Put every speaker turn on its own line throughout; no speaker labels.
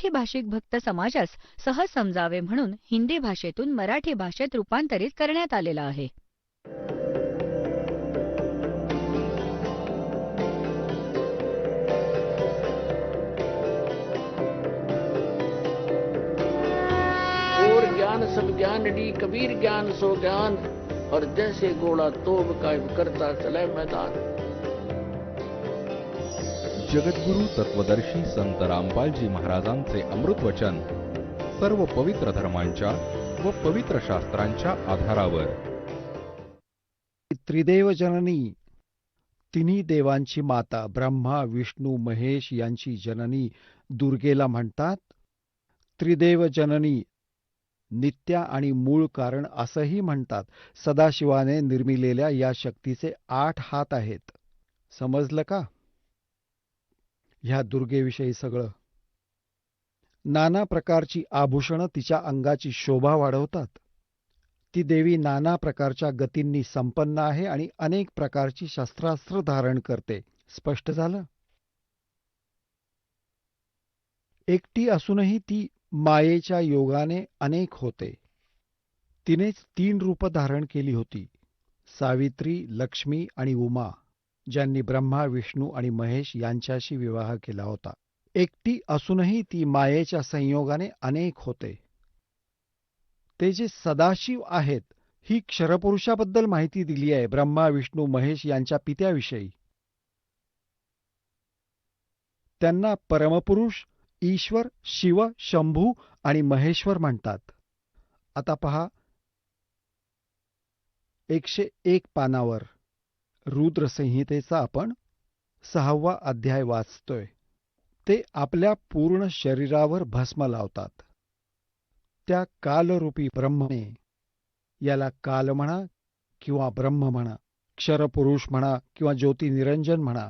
मराठी भाषिक भक्त समाजास सहज समजावे म्हणून हिंदी भाषेतून मराठी भाषेत रूपांतरित करण्यात आलेला आहे.
और ज्ञान सब ज्ञानडी कबीर ज्ञान सो ज्ञान और जैसे गोला तोब कायम करता चले मैदान.
जगद्गुरु तत्वदर्शी संत रामपालजी महाराजांचे अमृत वचन सर्व पवित्र धर्मांच्या व पवित्र शास्त्रांच्या आधारावर.
त्रिदेव जननी, तिन्ही देवांची माता ब्रह्मा विष्णू महेश यांची जननी दुर्गेला म्हणतात. त्रिदेव जननी, नित्या आणि मूळ कारण असंही म्हणतात. सदाशिवाने निर्मिलेल्या या शक्तीचे 8 हात आहेत. समजलं का ह्या दुर्गेविषयी सगळं? नाना प्रकारची आभूषणं तिच्या अंगाची शोभा वाढवतात. ती देवी नाना प्रकारच्या गतींनी संपन्न आहे आणि अनेक प्रकारची शस्त्रास्त्र धारण करते. स्पष्ट झालं? एकटी असूनही ती मायेच्या योगाने अनेक होते. तिनेच 3 रूप धारण केली होती: सावित्री, लक्ष्मी आणि उमा, ज्यांनी ब्रह्मा विष्णू आणि महेश यांच्याशी विवाह केला होता. एकटी असूनही ती मायेच्या संयोगाने अनेक होते. ते जे सदाशिव आहेत, ही क्षरपुरुषाबद्दल माहिती दिली आहे ब्रह्मा विष्णू महेश यांच्या पित्याविषयी. त्यांना परमपुरुष, ईश्वर, शिव, शंभू आणि महेश्वर म्हणतात. आता पहा 101 पानावर रुद्रसंहितेचा आपण 6वा अध्याय वाचतोय. ते आपल्या पूर्ण शरीरावर भस्म लावतात. त्या कालरूपी ब्रह्मने, याला काल म्हणा किंवा ब्रह्म म्हणा, क्षरपुरुष म्हणा किंवा ज्योतिनिरंजन म्हणा,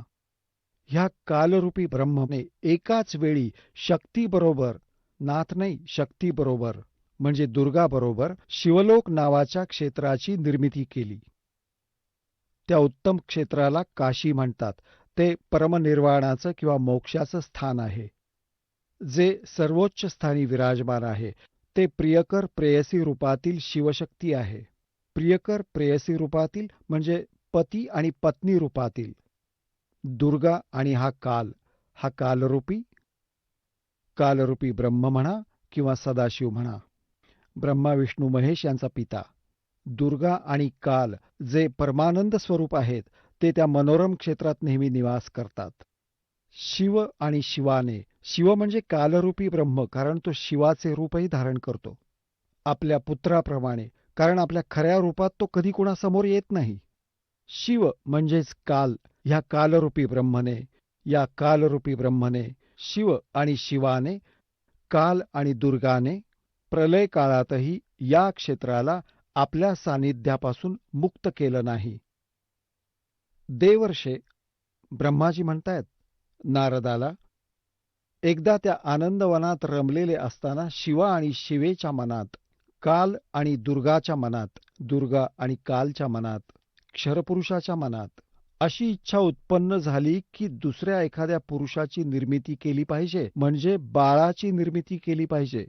ह्या कालरूपी ब्रह्मने एकाच वेळी शक्तीबरोबर, नाथ नाही शक्तीबरोबर म्हणजे दुर्गाबरोबर शिवलोक नावाच्या क्षेत्राची निर्मिती केली. त्या उत्तम क्षेत्राला काशी म्हणतात. ते परमनिर्वाणाचं किंवा मोक्षाचं स्थान आहे. जे सर्वोच्च स्थानी विराजमान आहे ते प्रियकर प्रेयसी रूपातील शिवशक्ती आहे. प्रियकर प्रेयसी रूपातील म्हणजे पती आणि पत्नी रूपातील दुर्गा आणि हा कालरूपी ब्रह्म म्हणा किंवा सदाशिव म्हणा. ब्रह्मा विष्णू महेश यांचा पिता. दुर्गा आणि काल जे परमानंद स्वरूप आहेत ते त्या मनोरम क्षेत्रात नेहमी निवास करतात. शिव आणि शिवाने, शिव म्हणजे कालरूपी ब्रह्म, कारण तो शिवाचे रूपही धारण करतो आपल्या पुत्राप्रमाणे, कारण आपल्या खऱ्या रूपात तो कधी कोणासमोर येत नाही. शिव म्हणजेच काल. ह्या कालरूपी ब्रह्मने, शिव आणि शिवाने, काल आणि दुर्गाने प्रलय काळातही या क्षेत्राला आपल्या सानिध्यापासून मुक्त केलं नाही. देवर्षे ब्रह्माजी म्हणतायत नारदाला, एकदा त्या आनंदवनात रमलेले असताना शिवा आणि शिवेच्या मनात, काल आणि दुर्गाच्या मनात, दुर्गा आणि कालच्या मनात, क्षरपुरुषाच्या मनात अशी इच्छा उत्पन्न झाली की दुसऱ्या एखाद्या पुरुषाची निर्मिती केली पाहिजे, म्हणजे बाळाची निर्मिती केली पाहिजे,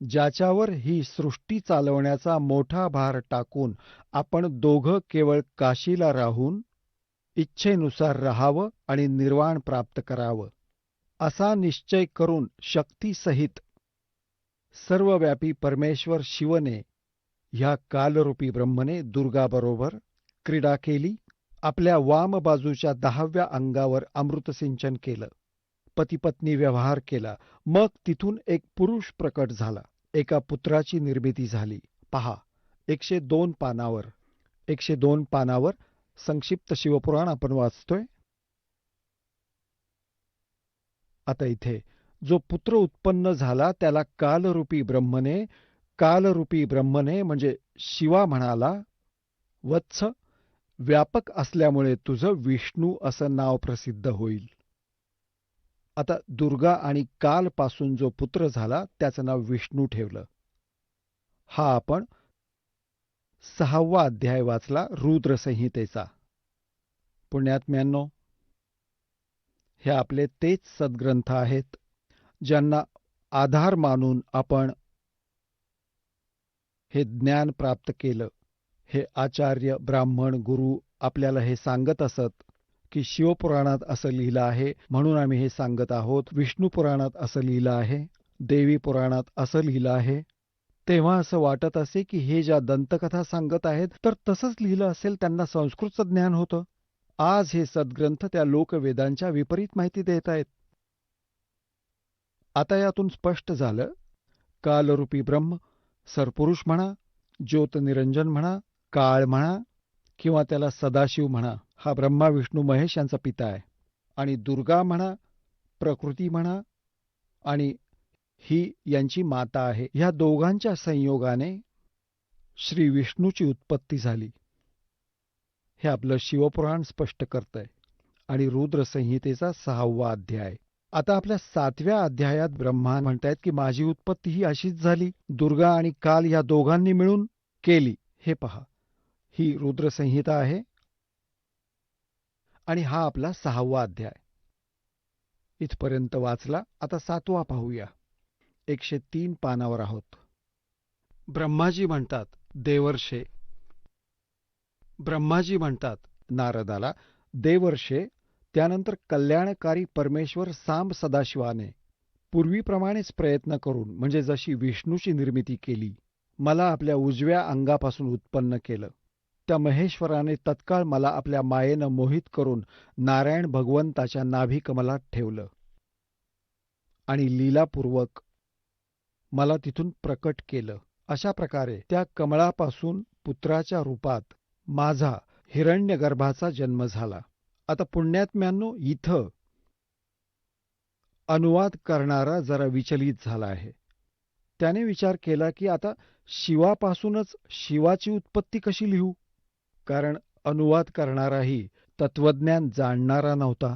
ज्याच्यावर ही सृष्टी चालवण्याचा मोठा भार टाकून आपण दोघं केवळ काशीला राहून इच्छेनुसार राहावं आणि निर्वाण प्राप्त करावं, असा निश्चय करून शक्तीसहित सर्वव्यापी परमेश्वर शिवने ह्या कालरूपी ब्रह्मने दुर्गाबरोबर क्रीडा केली. आपल्या वाम बाजूच्या 10व्या अंगावर अमृतसिंचन केलं. पतिपत्नी व्यवहार केला. मग तिथून एक पुरुष प्रकट झाला. एका पुत्राची निर्मिती झाली. पहा 102 पानावर संक्षिप्त शिवपुराण आपण वाचतोय. आता इथे जो पुत्र उत्पन्न झाला त्याला कालरूपी ब्रह्मने म्हणजे शिवा म्हणाला, वत्स, व्यापक असल्यामुळे तुझं विष्णू असं नाव प्रसिद्ध होईल. आता दुर्गा आणि काल पासून जो पुत्र झाला त्याचं नाव विष्णू ठेवलं. हा आपण 6वा अध्याय वाचला रुद्रसंहितेचा. पुण्यात्म्यांनो, हे आपले तेच सद्ग्रंथ आहेत ज्यांना आधार मानून आपण हे ज्ञान प्राप्त केलं. हे आचार्य, ब्राह्मण, गुरु आपल्याला हे सांगत असत की शिवपुराणात असं लिहिलं आहे म्हणून आम्ही हे सांगत आहोत, विष्णू पुराणात असं लिहिलं आहे, देवी पुराणात असं लिहिलं आहे. तेव्हा असं वाटत असे की हे ज्या दंतकथा सांगत आहेत तर तसंच लिहिलं असेल, त्यांना संस्कृतचं ज्ञान होतं. आज हे सद्ग्रंथ त्या लोकवेदांच्या विपरीत माहिती देत आहेत. आता यातून स्पष्ट झालं, कालरूपी ब्रह्म, सरपुरुष म्हणा, ज्योतनिरंजन म्हणा, काळ म्हणा किंवा त्याला सदाशिव म्हणा, हा ब्रह्मा विष्णू महेश यांचा पिता आहे. आणि दुर्गा म्हणा, प्रकृती म्हणा आणि ही यांची माता आहे. ह्या दोघांच्या संयोगाने श्री विष्णूची उत्पत्ती झाली. हे आपलं शिवपुराण स्पष्ट करतंय. आणि रुद्रसंहितेचा 6वा अध्याय. आता आपल्या 7व्या अध्यायात ब्रह्मा म्हणतायत की माझी उत्पत्ती ही अशीच झाली, दुर्गा आणि काल या दोघांनी मिळून केली. हे पहा, ही रुद्रसंहिता आहे आणि हा आपला 6वा अध्याय. इथपर्यंत वाचला. आता 7वा पाहूया. 103 पानावर आहोत. ब्रह्माजी म्हणतात, देवर्षे. ब्रह्माजी म्हणतात नारदाला, देवर्षे. त्यानंतर कल्याणकारी परमेश्वर सांब सदाशिवाने पूर्वीप्रमाणेच प्रयत्न करून, म्हणजे जशी विष्णूची निर्मिती केली, मला आपल्या उजव्या अंगापासून उत्पन्न केलं. त्या महेश्वराने तत्काळ मला आपल्या मायेनं मोहित करून नारायण भगवंताच्या नाभिकमलात ठेवलं आणि लीलापूर्वक मला तिथून प्रकट केलं. अशा प्रकारे त्या कमळापासून पुत्राच्या रूपात माझा हिरण्यगर्भाचा जन्म झाला. आता पुण्यात्म्यांनो, इथं अनुवाद करणारा जरा विचलित झाला आहे. त्याने विचार केला की आता शिवापासूनच शिवाची उत्पत्ती कशी लिहू, कारण अनुवाद करणाराही तत्वज्ञान जाणणारा नव्हता.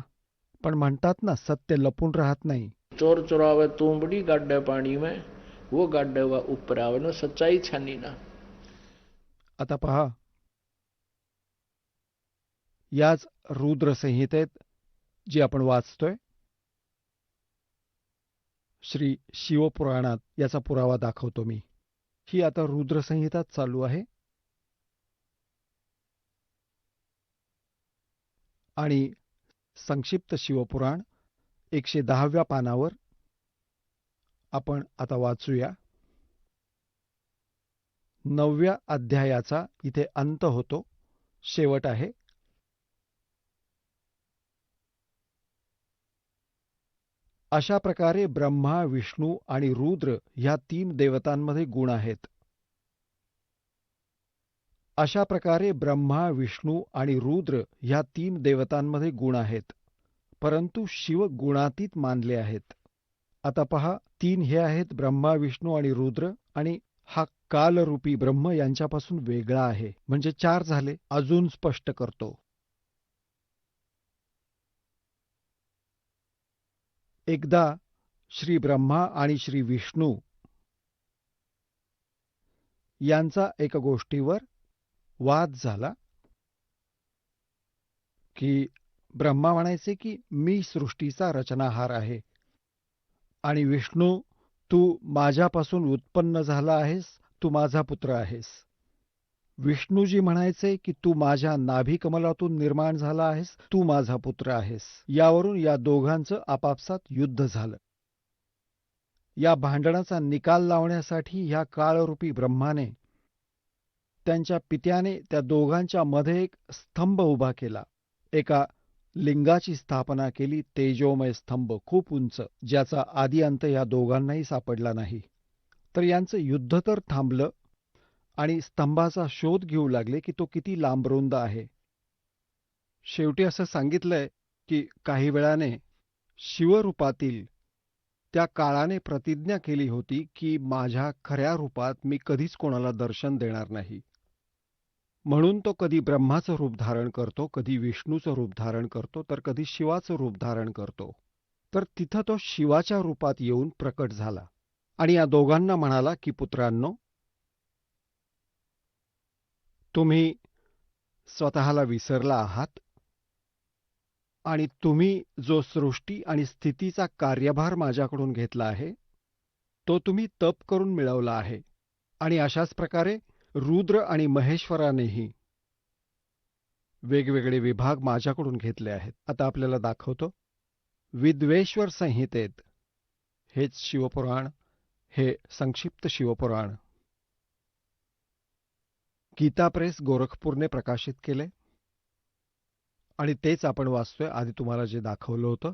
पण म्हणतात ना, सत्य लपून राहत नाही.
चोर चुरावे तुंबड़ी गाड्डे पानी में, वो गाड्डे हुआ ऊपर आवे ना, सच्चाई छानी ना.
आता पहा, याच रुद्रसंहितेत जी आपण वाचतोय, श्री शिवपुराणात याचा पुरावा दाखवतो मी. ही आता रुद्रसंहिताच चालू आहे आणि संक्षिप्त शिवपुराण 110व्या पानावर आपण आता वाचूया. 9व्या अध्यायाचा इथे अंत होतो, शेवट आहे. अशा प्रकारे ब्रह्मा, विष्णू आणि रुद्र ह्या 3 देवतांमध्ये गुण आहेत. अशा प्रकारे ब्रह्मा, विष्णू आणि रुद्र ह्या 3 देवतांमध्ये गुण आहेत, परंतु शिव गुणातीत मानले आहेत. आता पहा, 3 हे आहेत ब्रह्मा, विष्णू आणि रुद्र, आणि हा कालरूपी ब्रह्म यांच्यापासून वेगळा आहे, म्हणजे 4 झाले. अजून स्पष्ट करतो. एकदा श्री ब्रह्मा आणि श्री विष्णू यांचा एका गोष्टीवर वाद झाला की ब्रह्मा म्हणायचे की मी सृष्टीचा रचनाहार आहे आणि विष्णू, तू माझ्यापासून उत्पन्न झाला आहेस, तू माझा पुत्र आहेस. विष्णूजी म्हणायचे की तू माझ्या नाभिकमलातून निर्माण झाला आहेस, तू माझा पुत्र आहेस. यावरून या दोघांचं आपापसात युद्ध झालं. या भांडणाचा निकाल लावण्यासाठी ह्या काळरूपी ब्रह्माने त्यांच्या पित्याने त्या दोघांच्या मध्ये एक स्तंभ उभा केला. एका लिंगाची स्थापना केली, तेजोमय स्तंभ, खूप उंच, ज्याचा आदी अंत या दोघांनाही सापडला नाही. तर यांचं युद्ध तर थांबलं आणि स्तंभाचा शोध घेऊ लागले की तो किती लांबरुंद आहे. शेवटी असं सांगितलंय की काही वेळाने शिवरूपातील त्या काळाने प्रतिज्ञा केली होती की माझ्या खऱ्या रूपात मी कधीच कोणाला दर्शन देणार नाही. म्हणून तो कधी ब्रह्माचं रूप धारण करतो, कधी विष्णूचं रूप धारण करतो, तर कधी शिवाचं रूप धारण करतो. तर तिथं तो शिवाच्या रूपात येऊन प्रकट झाला आणि या दोघांना म्हणाला की पुत्रांनो, तुम्ही स्वतःला विसरला आहात आणि तुम्ही जो सृष्टी आणि स्थितीचा कार्यभार माझ्याकडून घेतला आहे तो तुम्ही तप करून मिळवला आहे आणि अशाच प्रकारे रुद्र आणि महेश्वरानेही वेगवेगळे विभाग माझ्याकडून घेतले आहेत. आता आपल्याला दाखवतो. विद्वेश्वर संहितेत, हेच शिवपुराण, हे संक्षिप्त शिवपुराण गीता प्रेस गोरखपूरने प्रकाशित केले आणि तेच आपण वाचतोय. आधी तुम्हाला जे दाखवलं होतं.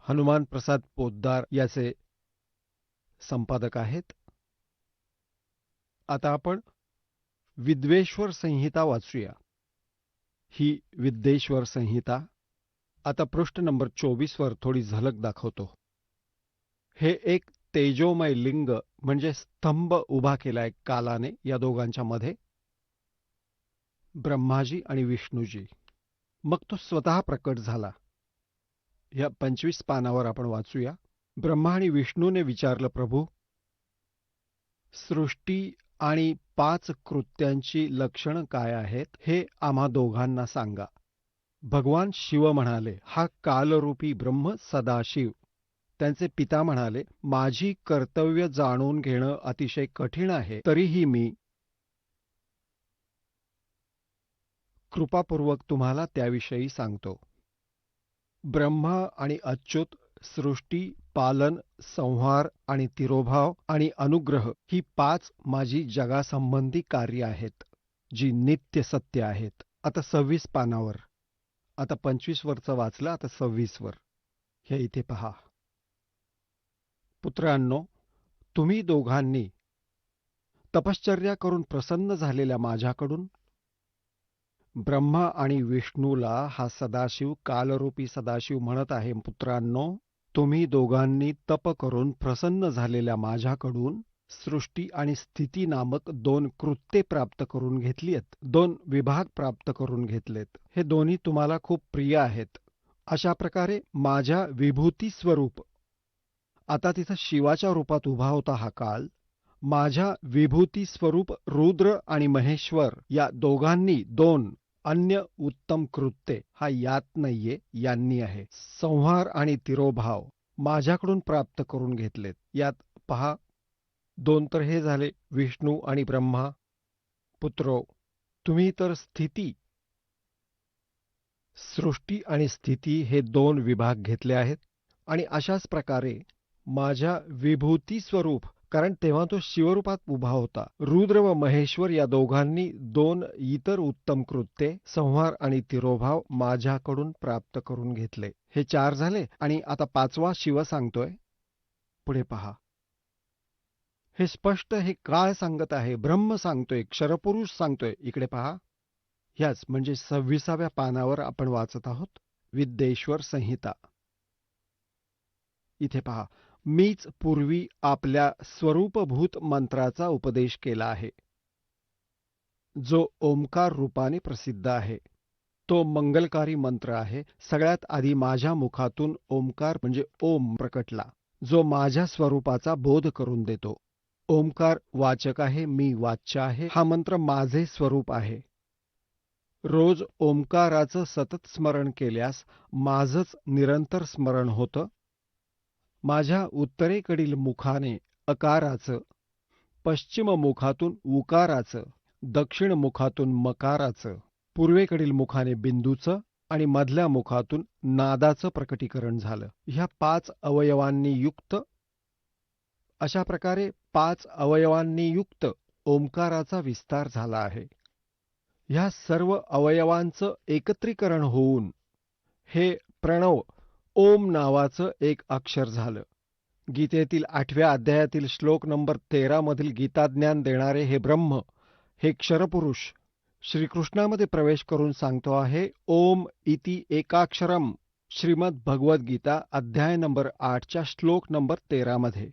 हनुमान प्रसाद पोद्दार याचे संपादक आहेत. आता आपण विद्वेश्वर संहिता वाचूया. ही विद्वेश्वर संहिता. आता पृष्ठ नंबर 24 वर थोडी झलक दाखवतो. हे एक तेजोमय लिंग म्हणजे स्तंभ उभा केलाय कालाने या दोघांच्या मध्ये, ब्रह्माजी आणि विष्णूजी. मग तो स्वतः प्रकट झाला. या 25 पानावर आपण वाचूया. ब्रह्मा आणि विष्णूने विचारलं, प्रभू, सृष्टी आणि 5 कृत्यांची लक्षणं काय आहेत हे आम्हा दोघांना सांगा. भगवान शिव म्हणाले, हा कालरूपी ब्रह्म सदाशिव. त्यांचे पिता म्हणाले, माझी कर्तव्य जाणून घेणं अतिशय कठीण आहे, तरीही मी कृपापूर्वक तुम्हाला त्याविषयी सांगतो. ब्रह्मा आणि अच्युत, सृष्टी, पालन, संहार आणि तिरोभाव आणि अनुग्रह ही 5 माझी जगासंबंधी कार्य आहेत, जी नित्य सत्य आहेत. आता 26 पानावर. आता 25 वरचं वाचलं, आता 26 वर. हे इथे पहा. पुत्रांनो, तुम्ही दोघांनी तपश्चर्या करून प्रसन्न झालेल्या माझ्याकडून ब्रह्मा आणि विष्णूला हा सदाशिव, कालरूपी सदाशिव म्हणत आहे, पुत्रांनो, तुम्ही दोघांनी तप करून प्रसन्न झालेल्या माझ्याकडून सृष्टी आणि स्थिती नामक 2 कृत्ये प्राप्त करून घेतली आहेत, 2 विभाग प्राप्त करून घेतलेत. हे दोन्ही तुम्हाला खूप प्रिय आहेत. अशा प्रकारे माझ्या विभूती स्वरूप, आता तिथं शिवाच्या रूपात उभा होता हा काल, माझ्या विभूती स्वरूप रुद्र आणि महेश्वर या दोघांनी 2 अन्य उत्तम कृत्ये, हा यात नाहीये, यांनी आहे, संहार आणि तिरोभाव माझ्याकडून प्राप्त करून घेतलेत. यात पहा, 2 तर हे झाले विष्णू आणि ब्रह्मा. पुत्रो, तुम्ही तर स्थिती, सृष्टी आणि स्थिती हे 2 विभाग घेतले आहेत. आणि अशाच प्रकारे माझ्या विभूती स्वरूप, कारण तेव्हा तो शिवरूपात उभा होता, रुद्र व महेश्वर या दोघांनी 2 इतर उत्तम कृत्ये, संहार आणि तिरोभाव माझ्याकडून प्राप्त करून घेतले. हे 4 झाले. आणि आता 5वा शिव सांगतोय. पुढे पहा. हे स्पष्ट हे काय सांगत आहे? ब्रह्म सांगतोय, क्षरपुरुष सांगतोय. इकडे पहा. ह्याच म्हणजे 26व्या पानावर आपण वाचत आहोत. विद्वेश्वर संहिता. इथे पहा. मीच पूर्वी आपल्या स्वरूपभूत मंत्राचा उपदेश केला आहे, जो ओंकार रूपाने प्रसिद्ध आहे. तो मंगलकारी मंत्र आहे. सगळ्यात आधी माझ्या मुखातून ओंकार म्हणजे ओम प्रकटला, जो माझ्या स्वरूपाचा बोध करून देतो. ओंकार वाचक आहे, मी वाच्य आहे. हा मंत्र माझे स्वरूप आहे. रोज ओंकाराचं सतत स्मरण केल्यास माझंच निरंतर स्मरण होतं. माझ्या उत्तरेकडील मुखाने अकाराचं, पश्चिम मुखातून उकाराचं, दक्षिण मुखातून मकाराचं, पूर्वेकडील मुखाने बिंदूचं आणि मधल्या मुखातून नादाचं प्रकटीकरण झालं. ह्या 5 अवयवांनी युक्त, अशा प्रकारे 5 अवयवांनी युक्त ओंकाराचा विस्तार झाला आहे. ह्या सर्व अवयवांचं एकत्रीकरण होऊन हे प्रणव ओम नावाचं एक अक्षर झालं. गीतेतील 8व्या अध्यायातील श्लोक नंबर 13 मधील गीताज्ञान देणारे हे ब्रह्म, हे क्षरपुरुष श्रीकृष्णामध्ये प्रवेश करून सांगतो आहे, ओम इति एकाक्षरम. श्रीमद भगवद्गीता अध्याय नंबर 8च्या श्लोक नंबर 13 मध्ये.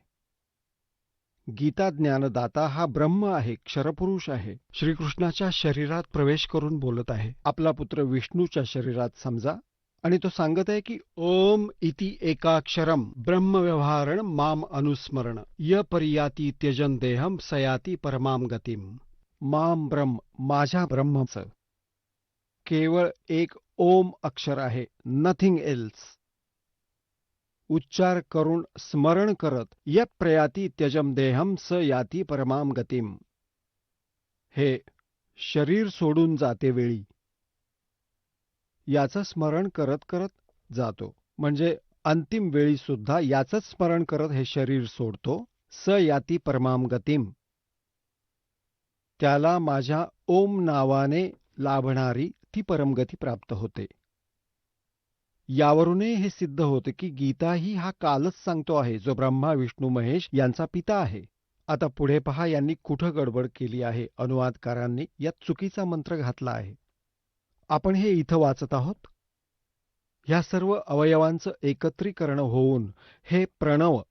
गीता ज्ञानदाता हा ब्रह्म आहे, क्षरपुरुष आहे. श्रीकृष्णाच्या शरीरात प्रवेश करून बोलत आहे. आपला पुत्र विष्णूच्या शरीरात समजा. आणि तो सांगत आहे की ओम इति एकाक्षरम ब्रह्मव्यवहारण माम अनुस्मरण य परियाती त्यजन देहम सयाती परमाम गतिम. माम ब्रह्म, माझ्या ब्रह्मचं केवळ एक ओम अक्षर आहे, नथिंग एल्स. उच्चार करून स्मरण करत यत् प्रयाती त्यजम देहम स याती परमाम गतीम. हे शरीर सोडून जाते वेळी याचं स्मरण करत करत जातो, म्हणजे अंतिम वेळी सुद्धा याचंच स्मरण करत हे शरीर सोडतो. स याती परमाम गतीम, त्याला माझ्या ओम नावाने लाभणारी ती परमगती प्राप्त होते. यावरूनही हे सिद्ध होते की गीता ही हा कालच सांगतो आहे, जो ब्रह्मा विष्णू महेश यांचा पिता आहे. आता पुढे पहा, यांनी कुठं गडबड केली आहे. अनुवादकारांनी यात चुकीचा मंत्र घातला आहे. आपण हे इथं वाचत आहोत. ह्या सर्व अवयवांचं एकत्रीकरण होऊन हे प्रणव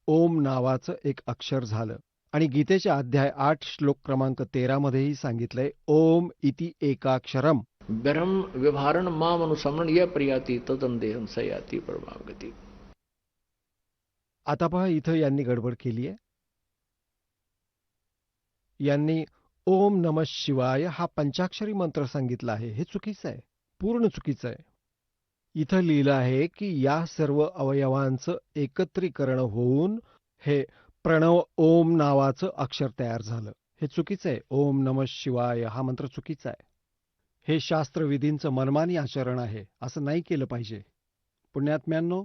ओम नावाचं एक अक्षर झालं. आणि गीतेच्या अध्याय 8 श्लोक क्रमांक 13 मध्येही सांगितलंय ओम इति एकाक्षरम.
ब्रह्म व्यवहारण माम अनुसमरण यह प्रयाति तदम देहम स याति परमाम गति.
आता पहा, इथं यांनी गडबड केली आहे. यांनी ओम नमः शिवाय हा पंचाक्षरी मंत्र सांगितला आहे. हे चुकीचं आहे, पूर्ण चुकीचं आहे. इथं लिहिलं आहे की या सर्व अवयवांचं एकत्रीकरण होऊन हे प्रणव ओम नावाचं अक्षर तयार झालं. हे चुकीचं आहे. ओम नमः शिवाय हा मंत्र चुकीचा आहे. हे शास्त्रविधींचं मनमानी आचरण आहे. असं नाही केलं पाहिजे. पुण्यात्म्यांनो,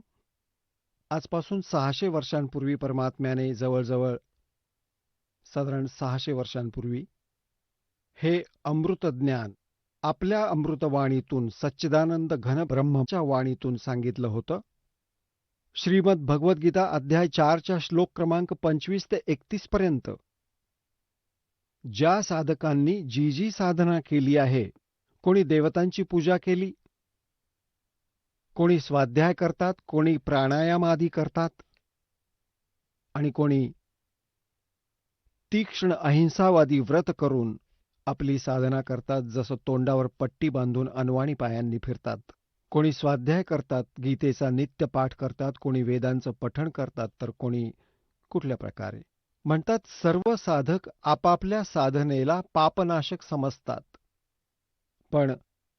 आजपासून 600 वर्षांपूर्वी परमात्म्याने जवळजवळ साधारण 600 वर्षांपूर्वी हे अमृत ज्ञान आपल्या अमृतवाणीतून सच्चिदानंद घन ब्रह्माच्या वाणीतून सांगितलं होतं. श्रीमद भगवद्गीता अध्याय 4च्या श्लोक क्रमांक 25 ते 31 पर्यंत ज्या साधकांनी जी जी साधना केली आहे, कोणी देवतांची पूजा केली, कोणी स्वाध्याय करतात, कोणी प्राणायाम आदी करतात, आणि कोणी तीक्ष्ण अहिंसावादी व्रत करून आपली साधना करतात, जसं तोंडावर पट्टी बांधून अनवाणी पायांनी फिरतात. कोणी स्वाध्याय करतात, गीतेचा नित्य पाठ करतात, कोणी वेदांचं पठण करतात, तर कोणी कुठल्या प्रकारे. म्हणतात सर्व साधक आपापल्या साधनेला पापनाशक समजतात. पण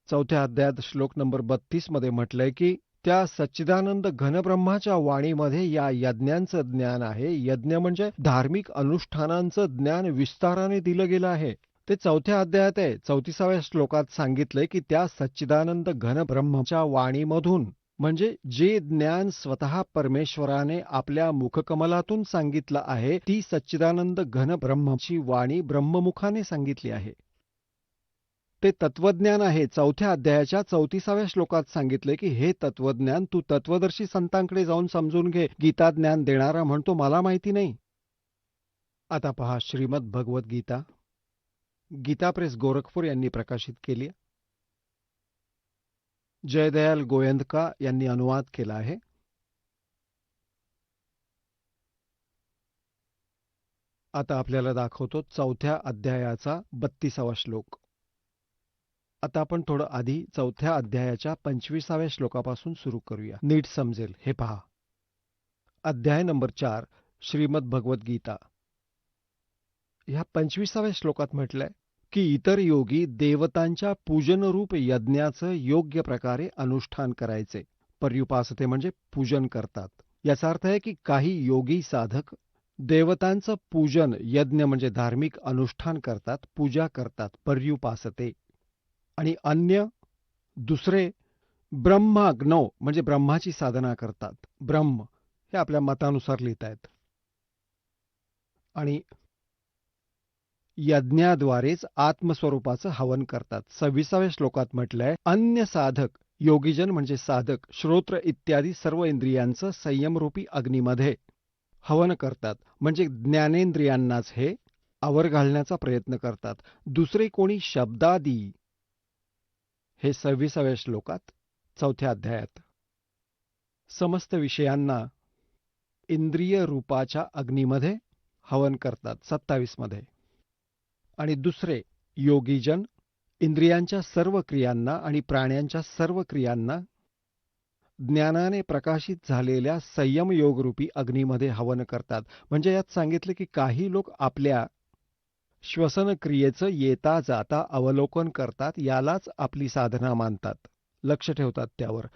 4थ्या अध्यायात श्लोक नंबर 32 मध्ये म्हटलंय की त्या सच्चिदानंद घनब्रह्माच्या वाणीमध्ये या यज्ञांचं ज्ञान आहे. यज्ञ म्हणजे धार्मिक अनुष्ठानांचं ज्ञान विस्ताराने दिलं गेलं आहे. ते 4थ्या अध्यायात आहे. 34व्या श्लोकात सांगितलंय की त्या सच्चिदानंद घनब्रह्माच्या वाणीमधून, म्हणजे जे ज्ञान स्वतः परमेश्वराने आपल्या मुखकमलातून सांगितलं आहे, ती सच्चिदानंद घनब्रह्माची वाणी ब्रह्ममुखाने सांगितली आहे. ते तत्वज्ञान आहे. 4थ्या अध्यायाच्या 34व्या श्लोकात सांगितले की हे तत्वज्ञान तू तत्वदर्शी संतांकडे जाऊन समजून घे. गीता ज्ञान देणारा म्हणतो मला माहिती नाही. आता पहा, श्रीमद भगवद्गीता गीता प्रेस गोरखपूर यांनी प्रकाशित केली. जयदयाल गोयंदका यांनी अनुवाद केला आहे. आता आपल्याला दाखवतो 4थ्या अध्यायाचा 32वा श्लोक. आता आपण थोडं आधी 4थ्या अध्यायाच्या 25व्या श्लोकापासून सुरू करूया, नीट समजेल. हे पहा, अध्याय नंबर 4 श्रीमद भगवद्गीता. ह्या 25व्या श्लोकात म्हटलंय की इतर योगी देवतांच्या पूजनरूप यज्ञाचं योग्य प्रकारे अनुष्ठान करायचे. पर्युपासते म्हणजे पूजन करतात. याचा अर्थ आहे की काही योगी साधक देवतांचं पूजन, यज्ञ म्हणजे धार्मिक अनुष्ठान करतात, पूजा करतात, पर्युपासते. आणि अन्य दुसरे ब्रह्माग्नौ म्हणजे ब्रह्माची साधना करतात. ब्रह्म हे आपल्या मतानुसार लिहित आहेत. आणि यज्ञाद्वारेच आत्मस्वरूपाचं हवन करतात. 26व्या श्लोकात म्हटलंय अन्य साधक, योगीजन म्हणजे साधक, श्रोत्र इत्यादी सर्व इंद्रियांचं संयमरूपी अग्नीमध्ये हवन करतात, म्हणजे ज्ञानेंद्रियांनाच हे आवर घालण्याचा प्रयत्न करतात. दुसरे कोणी शब्दादी, हे 26व्या श्लोकात 4थ्या अध्यायात. समस्त विषयांना इंद्रिय रूपाच्या अग्नीमध्ये हवन करतात 27 मध्ये. आणि दुसरे योगीजन इंद्रियांच्या सर्व क्रियांना आणि प्राण्यांच्या सर्व क्रियांना ज्ञानाने प्रकाशित झालेल्या संयम योगरूपी अग्नीमध्ये हवन करतात. म्हणजे यात सांगितले की काही लोक आपल्या श्वसन क्रियेचं येता जाता अवलोकन करतात, यालाच आपली साधना मानतात, लक्ष ठेवतात त्यावर.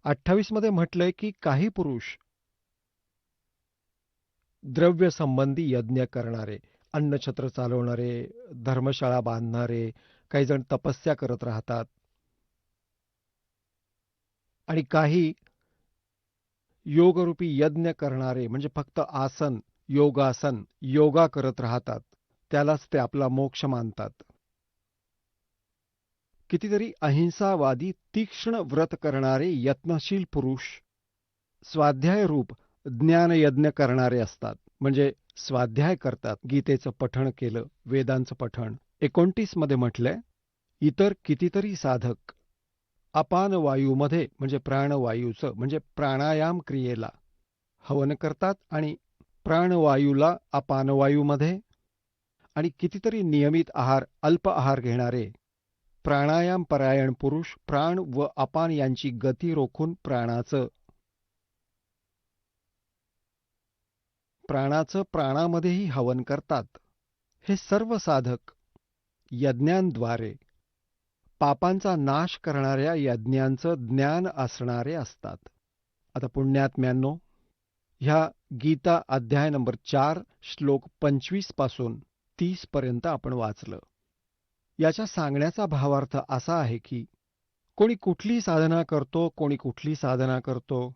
28 मध्ये म्हटलंय की काही पुरुष द्रव्य संबंधी यज्ञ करणारे, अन्नछत्र चालवणारे, धर्मशाळा बांधणारे, काही जण तपस्या करत राहतात आणि काही योगरूपी यज्ञ करणारे म्हणजे फक्त आसन, योगासन, योगा करत राहतात. त्यालाच ते आपला मोक्ष मानतात. कितीतरी अहिंसावादी तीक्ष्ण व्रत करणारे यत्नशील पुरुष स्वाध्याय रूप ज्ञानयज्ञ करणारे असतात. म्हणजे स्वाध्याय करतात. गीतेचं पठण केलं, वेदांचं पठण. 29 मध्ये म्हटलंय, इतर कितीतरी साधक अपान वायूमध्ये म्हणजे प्राणवायूचं म्हणजे प्राणायाम क्रियेला हवन करतात आणि प्राणवायूला अपानवायूमध्ये आणि कितीतरी नियमित आहार, अल्प आहार घेणारे प्राणायाम परायण पुरुष प्राण व अपान यांची गती रोखून प्राणाचं प्राणामध्येही हवन करतात. हे सर्व साधक यज्ञांद्वारे पापांचा नाश करणाऱ्या यज्ञांचं ज्ञान असणारे असतात. आता पुण्यात्म्यांनो, ह्या गीता अध्याय नंबर 4 श्लोक 25 पासून 30 पर्यंत आपण वाचलं. याच्या सांगण्याचा भावार्थ असा आहे की कोणी कुठली साधना करतो, कोणी कुठली साधना करतो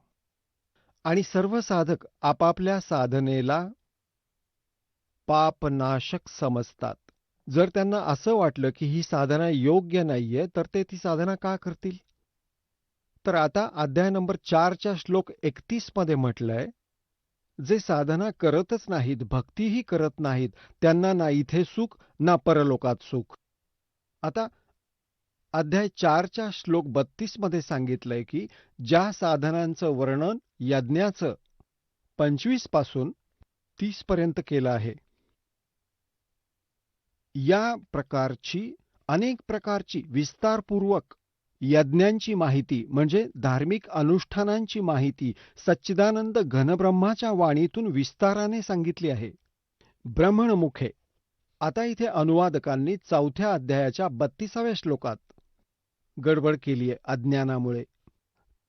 आणि सर्व साधक आपापल्या साधनेला पापनाशक समजतात. जर त्यांना असं वाटलं की ही साधना योग्य नाहीये तर ते ती साधना का करतील? तर आता अध्याय नंबर 4च्या श्लोक 31 मध्ये म्हटलंय, जे साधना करतच नाहीत, भक्तीही करत नाहीत, त्यांना ना इथे सुख ना परलोकात सुख. आता अध्याय 4च्या श्लोक 32 मध्ये सांगितलंय की ज्या साधनांचं वर्णन यज्ञाचं 25 पासून 30 पर्यंत केलं आहे, या प्रकारची अनेक प्रकारची विस्तारपूर्वक यज्ञांची माहिती म्हणजे धार्मिक अनुष्ठानांची माहिती सच्चिदानंद घनब्रह्माच्या वाणीतून विस्ताराने सांगितली आहे. ब्रह्मणमुखे. आता इथे अनुवादकांनी 4थ्या अध्यायाच्या 32व्या श्लोकात गडबड केली आहे अज्ञानामुळे.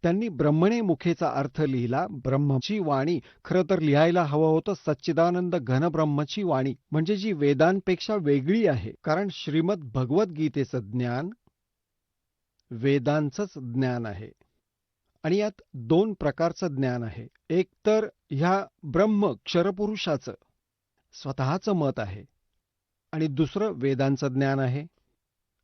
त्यांनी ब्रह्मणे मुखेचा अर्थ लिहिला ब्रह्मची वाणी. खरं तर लिहायला हवं होतं सच्चिदानंद घनब्रह्मची वाणी, म्हणजे जी वेदांपेक्षा वेगळी आहे. कारण श्रीमद भगवद्गीतेचं ज्ञान वेदांचंच ज्ञान आहे आणि यात 2 प्रकारचं ज्ञान आहे. एक तर ह्या ब्रह्म क्षरपुरुषाचं स्वतःचं मत आहे आणि दुसरं वेदांचं ज्ञान आहे.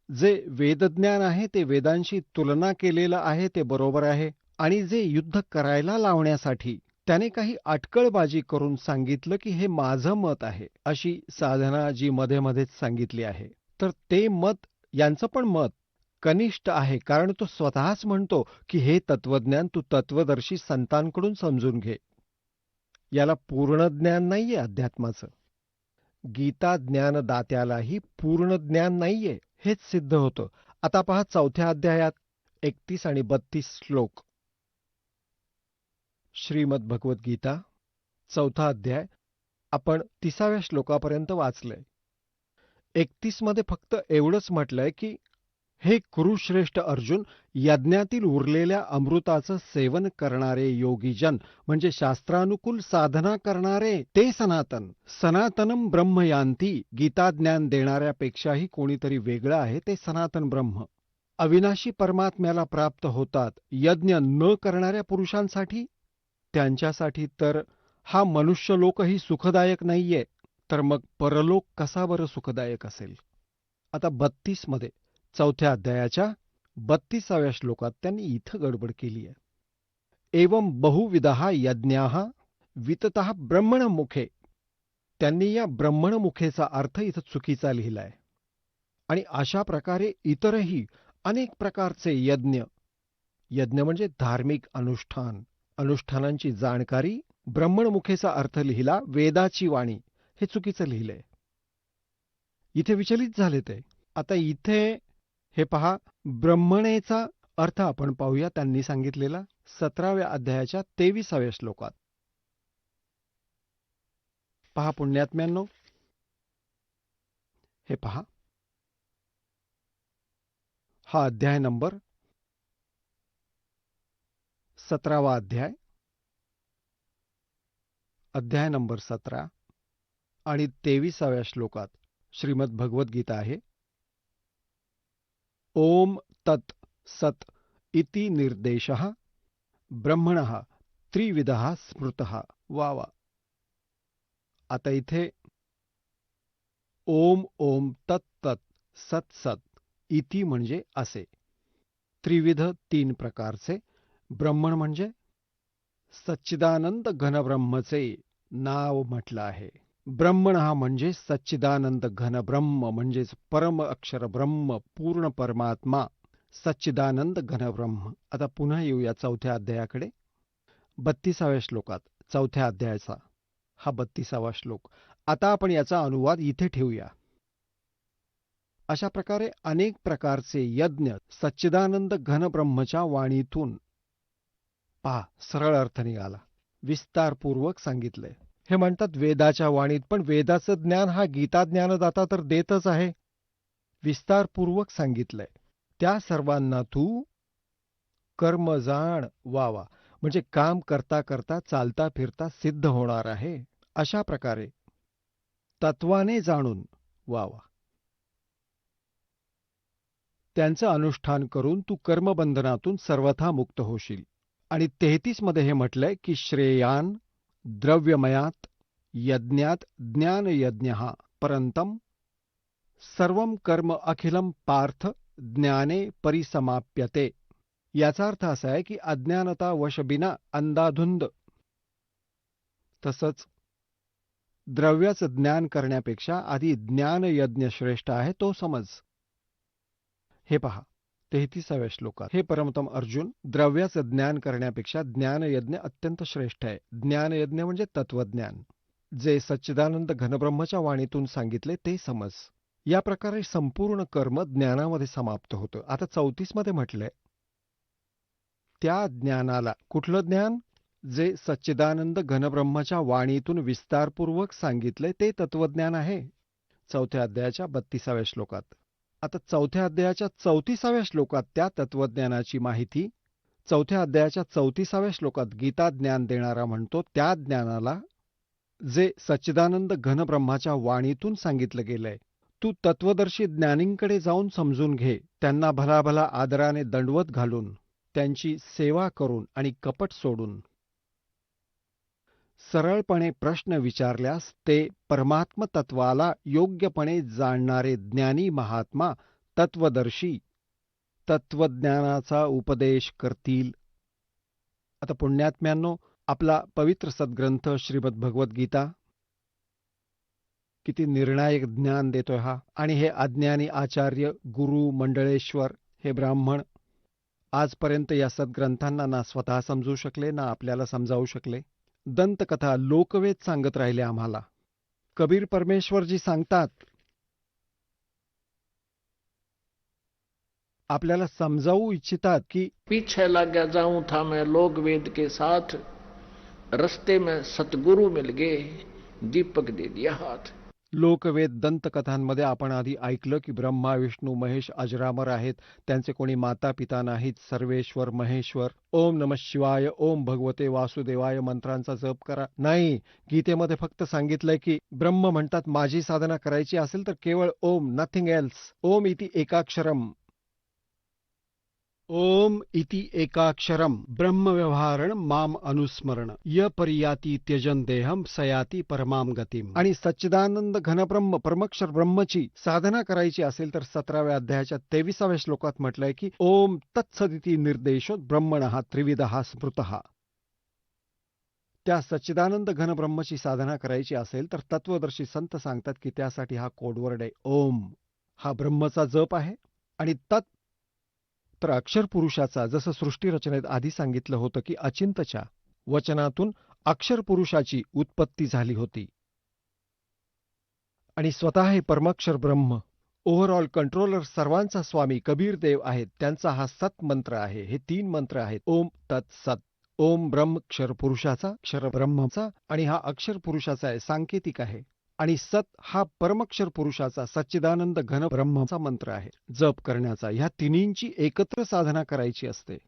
जे वेदज्ञान आहे ते वेदांशी तुलना केलेलं आहे ते बरोबर आहे आणि जे युद्ध करायला लावण्यासाठी त्याने काही अटकळबाजी करून सांगितलं की हे माझं मत आहे, अशी साधना जी मध्ये मध्येच सांगितली आहे, तर ते मत यांचं पण मत कनिष्ठ आहे. कारण तो स्वतःच म्हणतो की हे तत्वज्ञान तू तत्वदर्शी संतांकडून समजून घे. याला पूर्ण ज्ञान नाहीये अध्यात्माचं. गीता ज्ञानदात्यालाही पूर्ण ज्ञान नाहीये हेच सिद्ध होतं. आता पहा 4थ्या अध्यायात 31 आणि 32 श्लोक. श्रीमद भगवद्गीता 4था अध्याय आपण 30व्या श्लोकापर्यंत वाचलंय. 31 मध्ये फक्त एवढंच म्हटलंय की हे कुरुश्रेष्ठ अर्जुन, यज्ञातील उरलेल्या अमृताचं सेवन करणारे योगीजन म्हणजे शास्त्रानुकूल साधना करणारे ते सनातन. सनातनम ब्रह्म यान्ति. गीता ज्ञान देणाऱ्यापेक्षाही कोणीतरी वेगळं आहे ते सनातन ब्रह्म. अविनाशी परमात्म्याला प्राप्त होतात. यज्ञ न करणाऱ्या पुरुषांसाठी, त्यांच्यासाठी तर हा मनुष्यलोकही सुखदायक नाहीये, तर मग परलोक कसा बरं सुखदायक असेल? आता 32 मध्ये 4थ्या अध्यायाच्या 32व्या श्लोकात त्यांनी इथं गडबड केली आहे. एवं बहुविधः यज्ञाः विततः ब्रह्मणमुखे. त्यांनी या ब्रह्मणमुखेचा अर्थ इथं चुकीचा लिहिलाय आणि अशा प्रकारे इतरही अनेक प्रकारचे यज्ञ, यज्ञ म्हणजे धार्मिक अनुष्ठान, अनुष्ठानांची जाणकारी, ब्रह्मणमुखेचा अर्थ लिहिला वेदाची वाणी, हे चुकीचं लिहिलंय. इथे विचलित झाले ते. आता इथे हे पहा, ब्रह्मणेचा अर्थ आपण पाहूया त्यांनी सांगितलेला 17व्या अध्यायाच्या 23व्या श्लोकात. पहा पुण्यात्म्यांनो, हे पहा, हा अध्याय नंबर 17वा अध्याय, अध्याय नंबर 17 आणि 23व्या श्लोकात श्रीमद भगवद्गीता आहे. ओम तत् सत इति निर्देशः ब्रह्मणः त्रिविधः स्मृतः. वा वा. आता इथे ओम ओम तत् तत् सत सत इति म्हणजे असे, त्रिविध 3 प्रकारचे, ब्रह्मण म्हणजे सच्चिदानंद घनब्रह्मचे नाव म्हटलं आहे. ब्रह्मण हा म्हणजे सच्चिदानंद घनब्रह्म म्हणजेच परम अक्षर ब्रह्म, पूर्ण परमात्मा, सच्चिदानंद घनब्रह्म. आता पुन्हा येऊया 4थ्या अध्यायाकडे. 32व्या श्लोकात 4थ्या अध्यायाचा हा 32वा श्लोक. आता आपण याचा अनुवाद इथे ठेवूया. अशा प्रकारे अनेक प्रकारचे यज्ञ सच्चिदानंद घनब्रह्मच्या वाणीतून, पहा सरळ अर्थ निघाला, विस्तारपूर्वक सांगितलंय. हे म्हणतात वेदाच्या वाणीत, पण वेदाचं ज्ञान हा गीता ज्ञानदाता तर देतच आहे. विस्तारपूर्वक सांगितलंय. त्या सर्वांना तू कर्म जाण. वावा, म्हणजे काम करता करता, चालता फिरता सिद्ध होणार आहे. अशा प्रकारे तत्वाने जाणून, वावा, त्यांचं अनुष्ठान करून तू कर्मबंधनातून सर्वथा मुक्त होशील. आणि 33 मध्ये हे म्हटलंय की श्रेयान द्रव्यमयात यज्ञात ज्ञानयज्ञ परंतम सर्वं कर्म अखिलम पार्थ ज्ञाने परिसमाप्यते. याचा अर्थ असा आहे की अज्ञानता वशबिना अंधाधुंद, तसंच द्रव्याचं ज्ञान करण्यापेक्षा आधी ज्ञानयज्ञ श्रेष्ठ आहे, तो समज. हे पहा 33व्या श्लोकात, हे परमोत्तम अर्जुन, द्रव्याचं ज्ञान करण्यापेक्षा ज्ञानयज्ञ अत्यंत श्रेष्ठ आहे. ज्ञानयज्ञ म्हणजे तत्वज्ञान, जे सच्चिदानंद घनब्रह्मच्या वाणीतून सांगितले ते समज. या प्रकारे संपूर्ण कर्म ज्ञानामध्ये समाप्त होतं. आता 34 मध्ये म्हटलंय त्या ज्ञानाला, कुठलं ज्ञान? जे सच्चिदानंद घनब्रह्मच्या वाणीतून विस्तारपूर्वक सांगितले ते तत्वज्ञान आहे. 4थ्या अध्यायाच्या 32व्या श्लोकात. आता 4थ्या अध्यायाच्या 34व्या श्लोकात त्या तत्वज्ञानाची माहिती 4थ्या अध्यायाच्या 34व्या श्लोकात गीता ज्ञान देणारा म्हणतो त्या ज्ञानाला, जे सच्चिदानंद घनब्रह्माच्या वाणीतून सांगितलं गेलंय, तू तत्वदर्शी ज्ञानींकडे जाऊन समजून घे. त्यांना भलाभला आदराने दंडवत घालून, त्यांची सेवा करून आणि कपट सोडून सरळपणे प्रश्न विचारल्यास ते परमात्म तत्वाला योग्यपणे जाणणारे ज्ञानी महात्मा तत्वदर्शी तत्वज्ञानाचा उपदेश करतील. आता पुण्यात्म्यांनो, आपला पवित्र सद्ग्रंथ श्रीमद भगवद्गीता किती निर्णायक ज्ञान देतोय हा. आणि हे अज्ञानी आचार्य, गुरु, मंडळेश्वर, हे ब्राह्मण आजपर्यंत या सद्ग्रंथांना ना स्वतः समजू शकले ना आपल्याला समजावू शकले. दंतकथा, लोकवेद सांगत राहिले आम्हाला. कबीर परमेश्वरजी सांगतात, आपल्याला समजावू इच्छितात की
पीछे लग गया जाऊं था मैं लोक वेद के साथ, रस्ते में सतगुरु मिल गए, दीपक दे दिया हाथ.
लोकवेद दंतकथांमध्ये आपण आधी ऐकलं की ब्रह्मा, विष्णू, महेश अजरामर आहेत. त्यांचे कोणी माता पिता नाहीत. सर्वेश्वर, महेश्वर. ओम नमः शिवाय, ओम भगवते वासुदेवाय मंत्रांचा जप करा. नाही, गीतेमध्ये फक्त सांगितलंय की ब्रह्म म्हणतात, माझी साधना करायची असेल तर केवळ ओम, नथिंग एल्स. ओम इति एकाक्षरम, ओम इति एकाक्षरम ब्रह्मव्यवहारण माम अनुस्मरण य पर्याती त्यजन देहम सयाती परमाम गतीम. आणि सच्चिदानंद घनब्रह्म परमक्षर ब्रह्मची साधना करायची असेल तर 17व्या अध्यायाच्या 23व्या श्लोकात म्हटलंय की ओम तत्सदिती निर्देशो ब्रह्मणः त्रिविधः स्मृतः. त्या सच्चिदानंद घनब्रह्मची साधना करायची असेल तर तत्वदर्शी संत सांगतात की त्यासाठी हा कोडवर्ड आहे ओम. हा ब्रह्मचा जप आहे. आणि तत् तर अक्षर पुरुषाचा, जसं सृष्टी रचनेत आधी सांगितलं होतं की अचिंतच्या वचनातून अक्षर पुरुषाची उत्पत्ती झाली होती. आणि स्वतः हे परमाक्षर ब्रह्म, ओव्हरऑल कंट्रोलर, सर्वांचा स्वामी कबीर देव आहेत. त्यांचा हा सत मंत्र आहे. हे 3 मंत्र आहेत. ओम तत् सत. ओम ब्रह्म क्षर पुरुषाचा, क्षर ब्रह्मचा, आणि हा अक्षर पुरुषाचा आहे, सांकेतिक आहे. आणि सत हा परमक्षर पुरुषाचा, सच्चिदानंद घन ब्रह्मचा मंत्र आहे जप करण्याचा. ह्या तिन्हींची एकत्र साधना करायची असते.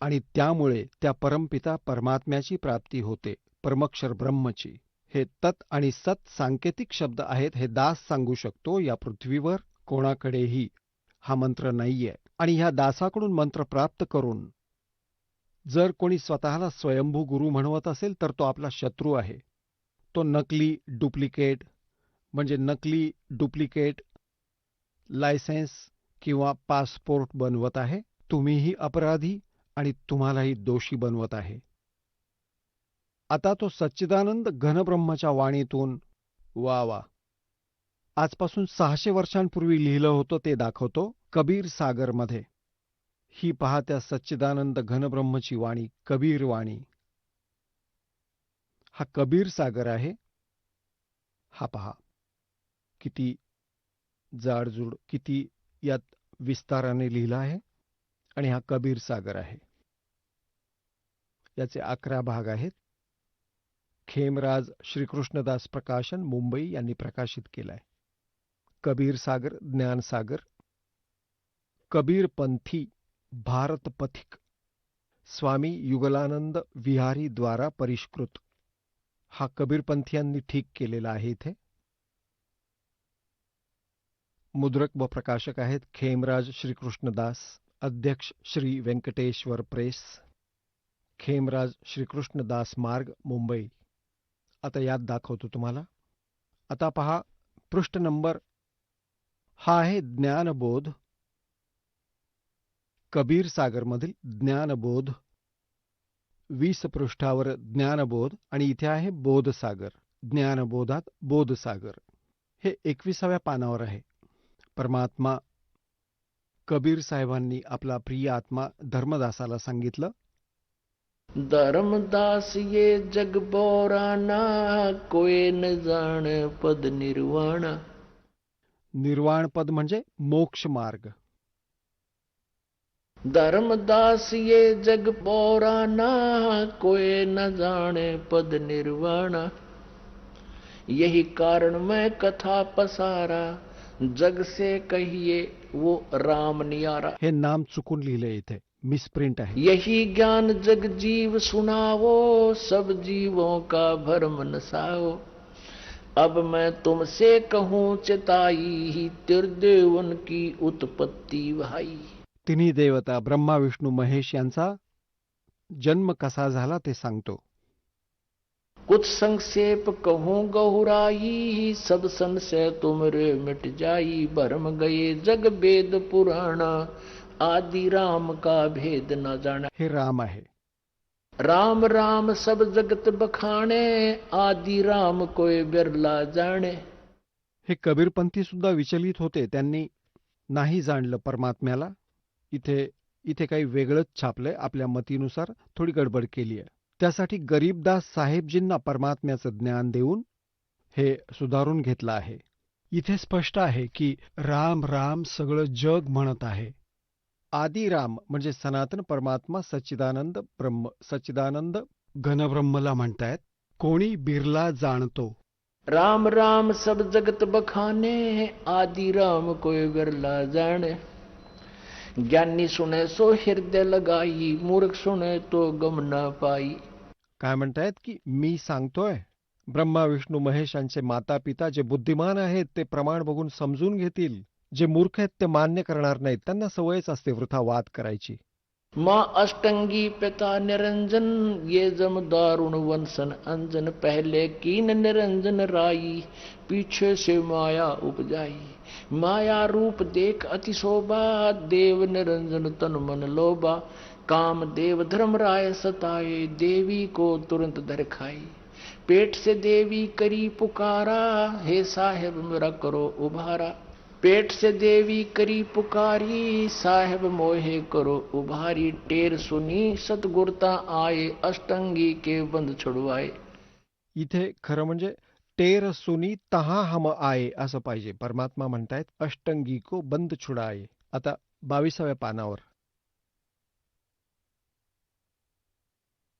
आणि त्यामुळे त्या परमपिता परमात्म्याची प्राप्ती होते, परमक्षर ब्रह्मची. हे तत् आणि सत सांकेतिक शब्द आहेत. हे दास सांगू शकतो. या पृथ्वीवर कोणाकडेही हा मंत्र नाहीये. आणि ह्या दासाकडून मंत्र प्राप्त करून जर कोणी स्वतःला स्वयंभू गुरु म्हणवत असेल तर तो आपला शत्रू आहे. तो नकली डुप्लिकेट लायसेन्स किंवा पासपोर्ट बनवत आहे. तुम्हीही अपराधी आणि तुम्हालाही दोषी बनवत आहे. आता तो सच्चिदानंद घनब्रह्माच्या वाणीतून वा आजपासून 600 वर्षांपूर्वी लिहिलं होतं ते दाखवतो कबीर सागरमध्ये. ही पहा त्या सच्चिदानंद घनब्रह्मची वाणी, कबीर वाणी. हा कबीर सागर आहे. हा पहा किती जाडजूड, किती यात विस्ताराने लिहिलं आहे. आणि हा कबीर सागर आहे. याचे 11 भाग आहेत. खेमराज श्रीकृष्णदास प्रकाशन मुंबई यांनी प्रकाशित केलाय. कबीर सागर, ज्ञानसागर. कबीर पंथी भारत पथिक स्वामी युगलानंद विहारी द्वारा परिष्कृत. हा कबीरपंथीयांनी ठीक केलेला आहे. इथे मुद्रक व प्रकाशक आहेत खेमराज श्रीकृष्णदास, अध्यक्ष श्री व्यंकटेश्वर प्रेस, खेमराज श्रीकृष्णदास मार्ग, मुंबई. आता यात दाखवतो तुम्हाला. आता पहा पृष्ठ नंबर. हा आहे ज्ञानबोध, कबीर सागरमधील ज्ञानबोध. 20 पृष्ठावर ज्ञानबोध आणि इथे आहे बोधसागर. ज्ञानबोधात बोधसागर. हे 21व्या पानावर आहे. परमात्मा कबीर साहेबांनी आपला प्रिय आत्मा धर्मदासाला सांगितलं.
धर्मदास ये जग बोराना, कोई न जाण पद निर्वाणा.
निर्वाण पद म्हणजे मोक्ष मार्ग.
धर्मदास ये जग बोराना, कोई न जाने पद निर्वाणा. यही कारण मैं कथा पसारा, जग से कहिए वो राम नियारा.
हे नाम चुकून लिहिले इथे, मिसप्रिंट आहे.
यही ज्ञान जग जीव सुनावो, सब जीवों का भरम नसाओ. अब मैं तुमसे कहूँ चिताई, त्रिदेवन की उत्पत्ति भाई.
तिन्ही देवता ब्रह्मा विष्णू महेश यांचा जन्म कसा झाला ते सांगतो.
कुछ संक्षेप कहूँ गहुराई, सब संशय तुमरे मिट जाई. भरम गए जग वेद पुराणा, आदि राम का भेद न जाना.
हे राम आहे.
राम राम सब जगत बखाणे, आदि राम कोई बिरला जाणे.
हे कबीरपंथी सुद्धा विचलित होते. त्यांनी नाही जाणलं परमात्म्याला. इथे काही वेगळंच छापलंय. आपल्या मतीनुसार थोडी गडबड केली आहे. त्यासाठी गरीबदास साहेबजींना परमात्म्याचं ज्ञान देऊन हे सुधारून घेतलं आहे. इथे स्पष्ट आहे की राम राम सगळं जग म्हणत आहे. आदिराम म्हणजे सनातन परमात्मा सच्चिदानंद ब्रह्म, सच्चिदानंद घनब्रह्मला म्हणतायत. कोणी बिरला जाणतो.
राम राम सब जगत बखाने, आदि राम कोई बिरला जाने. ज्ञानी सुने सो हृदय लगाई, मूर्ख सुने तो गम न पाई.
काय म्हणतायत की मी सांगतोय. ब्रह्मा विष्णू महेश यांचे माता पिता जे बुद्धिमान आहेत ते प्रमाण बघून समजून घेतील. जे मूर्ख आहेत ते मान्य करणार नाहीत. त्यांना सवयच असते वृथा वाद करायची.
माँ अष्टंगी पिता निरंजन, ये जम दारुण वंशन अंजन. पहले कीन निरंजन राई, पीछे से माया उपजाई. माया रूप देख अति शोभा, देव निरंजन तन मन लोभा. काम देव धर्म राय सताए, देवी को तुरंत धर खाई. पेट से देवी करी पुकारा, हे साहेब मेरा करो उभारा. पेट से देवी करी पुकारी, साहेब मोहे करो उभारी. टेर सुनी सतगुरता आए, अष्टंगी के बंद छुड़वाए.
इथे खरं म्हणजे टेर सुनी तहा हम आये असं पाहिजे. परमात्मा म्हणतायत अष्टंगी को बंद छुडाये. आता 22व्या पानावर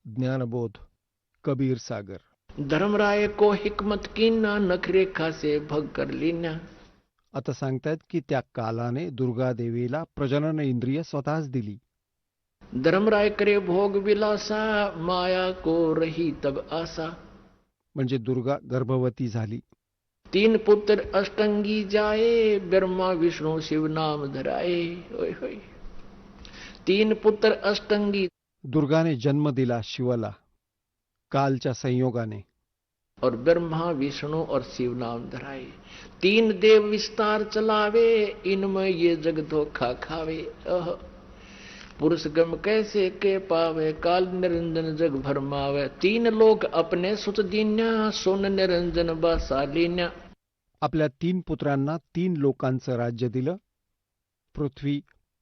ज्ञानबोध कबीर सागर.
धर्मराय को हिकमत कीना, नखरेखा से भग कर लीना.
आता सांगतायत की त्या कालाने दुर्गा देवीला प्रजनन इंद्रिय स्वतःच दिली.
धर्मराय करे भोग विलासा माया को रही तब आशा.
म्हणजे दुर्गा गर्भवती झाली.
3 पुत्र अष्टंगी जाए ब्रह्मा विष्णु शिव नाम धराए. होय होय. 3 पुत्र अष्टंगी
दुर्गाने जन्म दिला शिवला कालच्या संयोगाने.
और ब्रह्मा विष्णु और शिव नाम धराए. 3 देव विस्तार चलावे इनमें ये जग धोखा खावे. पुरुष गम कैसे के पावे काल निरंजन जग भरमावे. 3 लोक अपने सुत दीन्या सोन निरंजन बासालिन्या.
आपल्या 3 पुत्रांना 3 लोकांचं राज्य दिलं, पृथ्वी,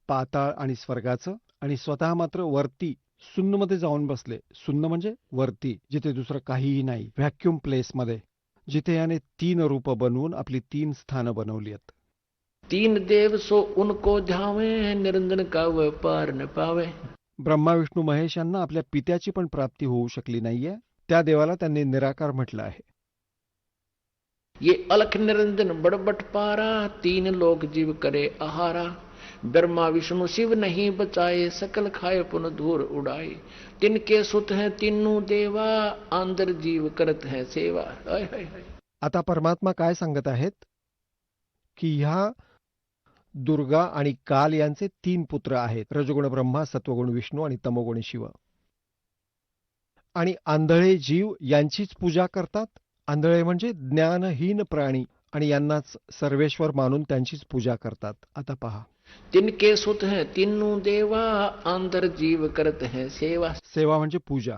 पाताळ आणि स्वर्गाचं, आणि स्वतः मात्र वरती शून्यमध्ये जाऊन बसले. शून्य म्हणजे वरती, जिथे दुसरं काहीही नाही, व्हॅक्युम प्लेसमध्ये, जिथे याने 3 रूप बनवून आपली 3 स्थानं बनवली आहेत.
3 देव सो उनको ध्यावे निरंजन का वह पार न पावे.
ब्रह्मा विष्णू महेश यांना आपल्या पित्याची पण प्राप्ती होऊ शकली नाहीये. त्या देवाला त्यांनी निराकार म्हटलं आहे.
ये अलख निरंजन बड़बट पारा 3 लोक जीव करे आहारा. ब्रह्मा विष्णु शिव नहीं बचाए सकल खाए पुन धूर उड़ाए. तिनके सुत हैं तीनों देवा आंदर जीव करत है सेवा. हाय हाय हाय.
आता परमात्मा काय सांगत आहेत की ह्या दुर्गा आणि काल यांचे 3 पुत्र आहेत, रजोगुण ब्रह्मा, सत्वगुण विष्णू आणि तमोगुण शिव. आणि आंधळे जीव यांचीच पूजा करतात. आंधळे म्हणजे ज्ञानहीन प्राणी, आणि यांनाच सर्वेश्वर मानून त्यांचीच पूजा करतात. आता पहा,
तिनके सुत हैं तीनों देवा आंदर जीव करत है सेवा.
सेवा म्हणजे पूजा.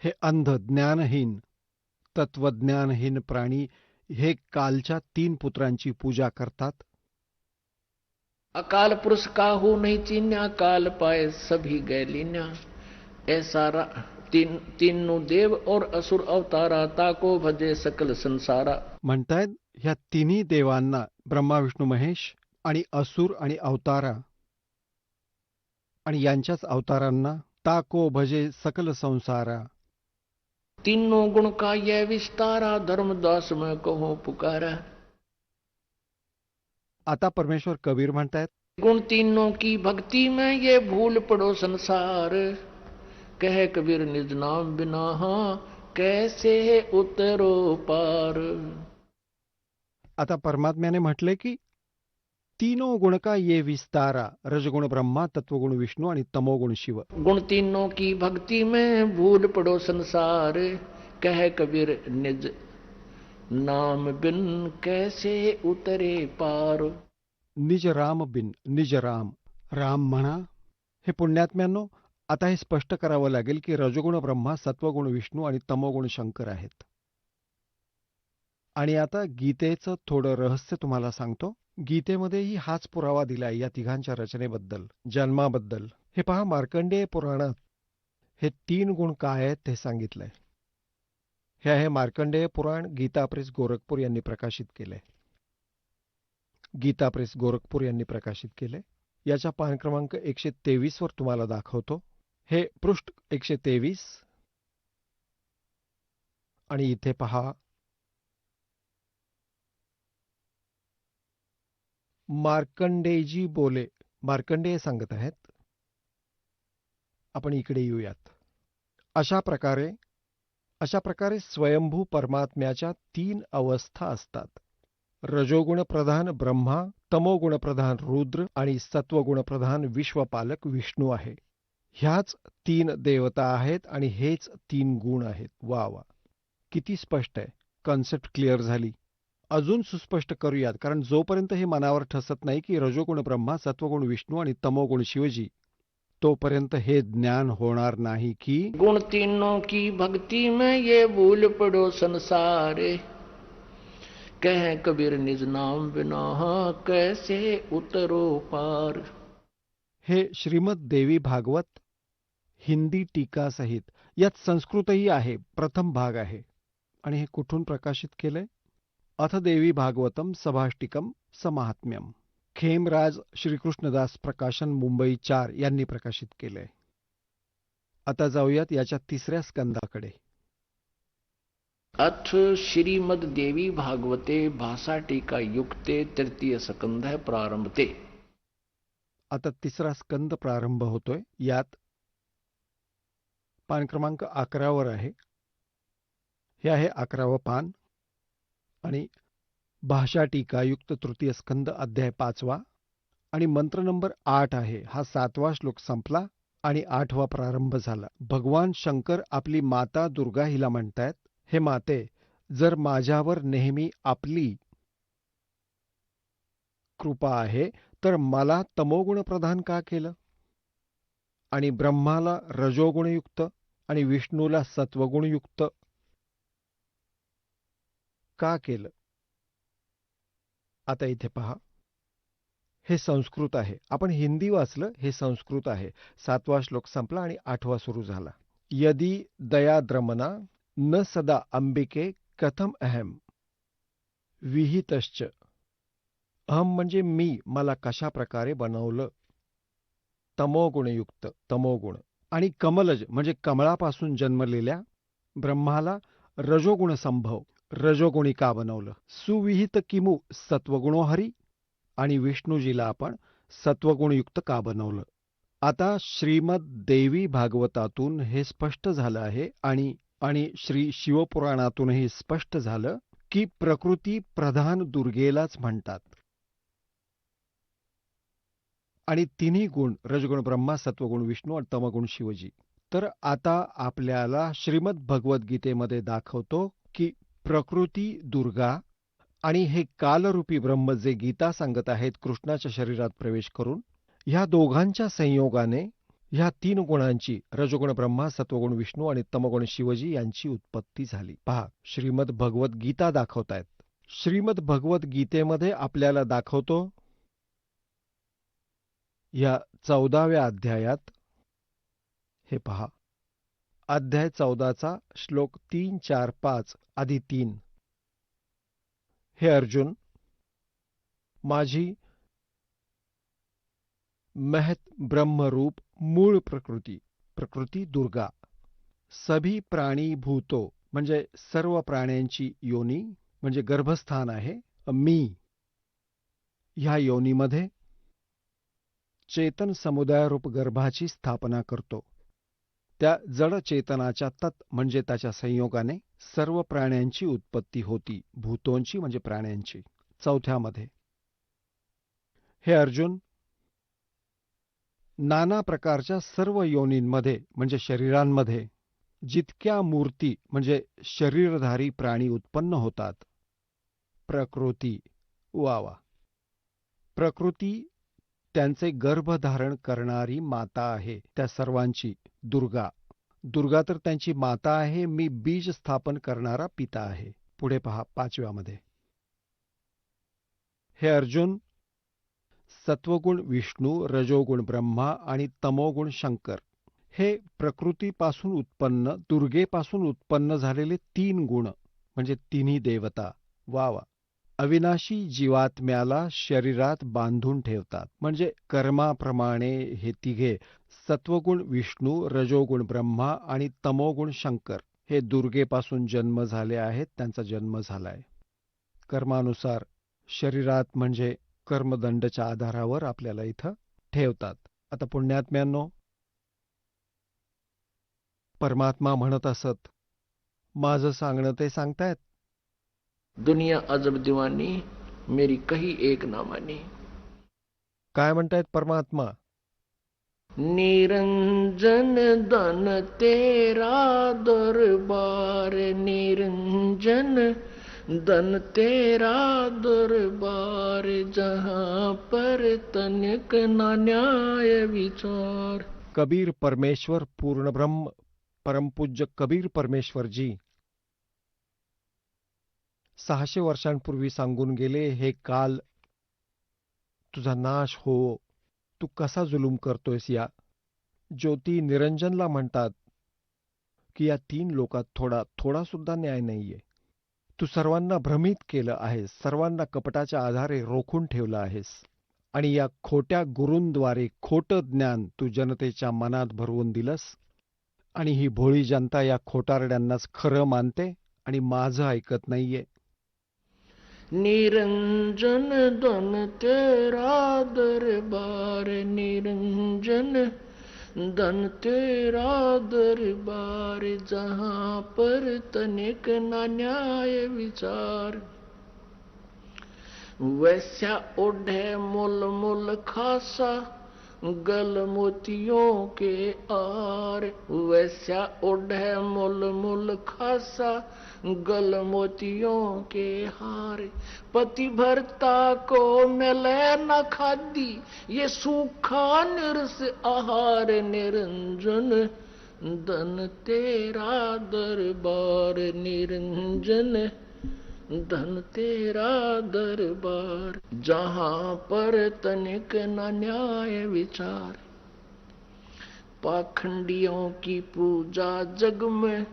हे अंध, ज्ञानहीन, तत्वज्ञानहीन प्राणी हे कालच्या 3 पुत्रांची पूजा करतात.
अकाल पुरुष काहू नहीं चीन्या काल पाए सभी गए लीन्या. ऐसा तीनों देव और असुर अवतारा ताको भजे सकल संसारा.
म्हणतायत ह्या 3 देवांना, ब्रह्मा विष्णू महेश आणि असुर आणि अवतारा, आणि यांच्याच अवतारांना ताको भजे सकल संसारा.
तीनों गुण का यह विस्तारा धर्मदास में कहो पुकारा.
आता परमेश्वर कबीर म्हणतायत,
गुण तीनों की भक्ति में ये भूल पड़ो संसार. कह कबीर निज नाम बिना कैसे उतरो पार.
आता परमात्म्याने म्हटले की 3 गुण का ये विस्तारा, रजगुण ब्रह्मा, तत्वगुण विष्णू आणि तमोगुण शिव.
गुण तीनों की भक्ति में भूल पड़ो संसार. कह कबीर निज नाम बिन कैसे उतरे पार.
निज राम बिन, निज राम, राम म्हणा. हे पुण्यात्म्यांनो, आता हे स्पष्ट करावं लागेल की रजोगुण ब्रह्मा, सत्वगुण विष्णू आणि तमोगुण शंकर आहेत. आणि आता गीतेचं थोडं रहस्य तुम्हाला सांगतो. गीतेमध्येही हाच पुरावा दिलाय या तिघांच्या रचनेबद्दल, जन्माबद्दल. हे पहा, मार्कंडेय पुराणात हे 3 गुण काय आहेत हे सांगितलंय. हे आहे मार्कंडेय पुराण, गीता प्रेस गोरखपूर यांनी प्रकाशित केलंय. गीता प्रेस गोरखपूर यांनी प्रकाशित केले. याच्या पान क्रमांक 123 वर तुम्हाला दाखवतो. हे पृष्ठ 123, आणि इथे पहा, मार्कंडेयजी बोले. मार्कंडेय सांगत आहेत. आपण इकडे येऊयात. अशा प्रकारे स्वयंभू परमात्म्याच्या 3 अवस्था असतात. रजोगुण प्रधान ब्रह्मा, तमोगुण प्रधान रुद्र आणि सत्वगुण प्रधान विश्वपालक विष्णू आहे. ह्याच 3 देवता आहेत आणि हेच 3 गुण आहेत. वा वा, किती स्पष्ट आहे. कॉन्सेप्ट क्लिअर झाली. अजून सुस्पष्ट करूयात, कारण जोपर्यंत हे मनावर ठसत नाही की रजोगुण ब्रह्मा, सत्वगुण विष्णू आणि तमोगुण शिवजी, तोपर्यंत हे ज्ञान होणार नाही की
गुण तीनों की भक्ति में ये भूल पड़ो संसारे. कह कबीर निज नाम बिना कैसे उतरो पार.
हे श्रीमद देवी भागवत हिंदी टीका सहित, यात संस्कृतही आहे, प्रथम भाग आहे. आणि हे कुठून प्रकाशित केलंय? अथ देवी भागवतम सभाष्टिकम समाहात्म्यम, खेमराज श्रीकृष्णदास प्रकाशन, मुंबई 4 यांनी प्रकाशित केलंय. आता जाऊयात याच्या 3ऱ्या स्कंदाकडे.
अथ श्रीमद देवी भागवते भाषा टीका युक्ते 3य स्कंध प्रारंभते.
आता तिसरा स्कंद प्रारंभ होतोय. यात पान क्रमांक 11 वर आहे. हे आहे 11वं पान आणि भाषा टीकायुक्त तृतीय स्कंद अध्याय 5वा आणि मंत्र नंबर 8 आहे. हा 7वा श्लोक संपला आणि 8वा प्रारंभ झाला. भगवान शंकर आपली माता दुर्गा हिला म्हणतायत, हे माते, जर माझ्यावर नेहमी आपली कृपा आहे तर मला तमोगुण प्रधान का केलं आणि ब्रह्माला रजोगुणयुक्त आणि विष्णूला सत्वगुणयुक्त का केलं. आता इथे पहा, हे संस्कृत आहे. आपण हिंदी वाचलं, हे संस्कृत आहे. 7वा श्लोक संपला आणि 8वा सुरू झाला. यदि दयाद्रमना न सदा अंबिके कथम अहम विहितश्च. अहम म्हणजे मी, मला कशा प्रकारे बनवलं. तमोगुणयुक्त, तमोगुण. आणि कमलज म्हणजे कमळापासून जन्मलेल्या ब्रह्माला रजोगुण संभव, रजोगुणी का बनवलं. सुविहित किमू सत्वगुणो हरी आणि विष्णूजीला आपण सत्वगुणयुक्त का बनवलं. आता श्रीमद देवी भागवतातून हे स्पष्ट झालं आहे आणि श्री शिवपुराणातूनही स्पष्ट झालं की प्रकृती प्रधान दुर्गेलाच म्हणतात आणि तिन्ही गुण रजगुण ब्रह्मा, सत्वगुण विष्णू आणि तमगुण शिवजी. तर आता आपल्याला श्रीमद भगवद्गीतेमध्ये दाखवतो की प्रकृती दुर्गा आणि हे कालरूपी ब्रह्म जे गीता सांगत आहेत कृष्णाच्या शरीरात प्रवेश करून, ह्या दोघांच्या संयोगाने ह्या 3 गुणांची रजोगुण ब्रह्मा, सत्वगुण विष्णू आणि तमगुण शिवजी यांची उत्पत्ती झाली. पहा, श्रीमद भगवद्गीता दाखवतायत. श्रीमद भगवद्गीतेमध्ये आपल्याला दाखवतो या 14व्या अध्यायात, हे पहा, अध्याय 14चा श्लोक 3, 4, 5 आधी 3. हे अर्जुन, माझी महत ब्रह्मरूप मूळ प्रकृती, प्रकृती दुर्गा, सभी प्राणी भूतो म्हणजे सर्व प्राण्यांची योनी म्हणजे गर्भस्थान आहे मी, ह्या योनीमध्ये चेतन समुदायरूप गर्भाची स्थापना करतो. त्या जड चेतनाच्या तत् म्हणजे त्याच्या संयोगाने सर्व प्राण्यांची उत्पत्ती होती. भूतोंची म्हणजे प्राण्यांची. 4थ्यामध्ये, हे अर्जुन, नाना प्रकारच्या सर्व योनींमध्ये म्हणजे शरीरांमध्ये जितक्या मूर्ती म्हणजे शरीरधारी प्राणी उत्पन्न होतात, प्रकृती वावा, प्रकृती त्यांचे गर्भधारण करणारी माता आहे त्या सर्वांची दुर्गा. दुर्गा तर त्यांची माता आहे, मी बीज स्थापन करणारा पिता आहे. पुढे पहा 5व्यामध्ये, हे अर्जुन, सत्वगुण विष्णू, रजोगुण ब्रह्मा आणि तमोगुण शंकर हे प्रकृतीपासून उत्पन्न, दुर्गेपासून उत्पन्न झालेले 3 गुण म्हणजे तिन्ही देवता वावा अविनाशी जीवात्म्याला शरीरात बांधून ठेवतात. म्हणजे कर्माप्रमाणे हे तिघे सत्वगुण विष्णू, रजोगुण ब्रह्मा आणि तमोगुण शंकर हे दुर्गेपासून जन्म झाले आहेत, त्यांचा जन्म झालाय. कर्मानुसार शरीरात म्हणजे कर्मदंडच्या आधारावर आपल्याला इथं ठेवतात. आता पुण्यात्म्यांनो, परमात्मा म्हणत असत, माझं सांगणं ते सांगतायत.
दुनिया अजब दीवानी, मेरी कही एक ना मानी.
काय म्हणतायत परमात्मा?
निरंजन धन तेरा दरबार, निरंजन धन तेरा दरबार, जहां पर तनिक ना न्याय विचार.
कबीर परमेश्वर पूर्ण ब्रह्म परमपूज्य कबीर परमेश्वर जी 600 वर्षांपूर्वी सांगून गेले, हे काल तुझा नाश हो, तू कसा जुलूम करतोयस. या ज्योती निरंजनला म्हणतात की या 3 लोकात थोडा सुद्धा न्याय नाहीये. तू सर्वांना भ्रमित केलं आहेस, सर्वांना कपटाच्या आधारे रोखून ठेवलं आहेस आणि या खोट्या गुरूंद्वारे खोटं ज्ञान तू जनतेच्या मनात भरवून दिलंस आणि ही भोळी जनता या खोटारड्यांनाच खरं मानते आणि माझं ऐकत नाहीये.
निरंजन धन तेरा दरबार, निरंजन धन तेरा दरबार, जहाँ पर तनिक ना न्याय विचार। वैसा ओढ़े मुल मुल खासा, गल मोतियों के आर। वैसा ओढ़े मुल मुल खासा, गल मोतियों के हार। पति भरता को मिले न खादी, ये सूखा निरस आहार। निरंजन धन तेरा दरबार, निरंजन धन तेरा दरबार, जहाँ पर तनिक न न्याय विचार। पाखंडियों की पूजा जग में,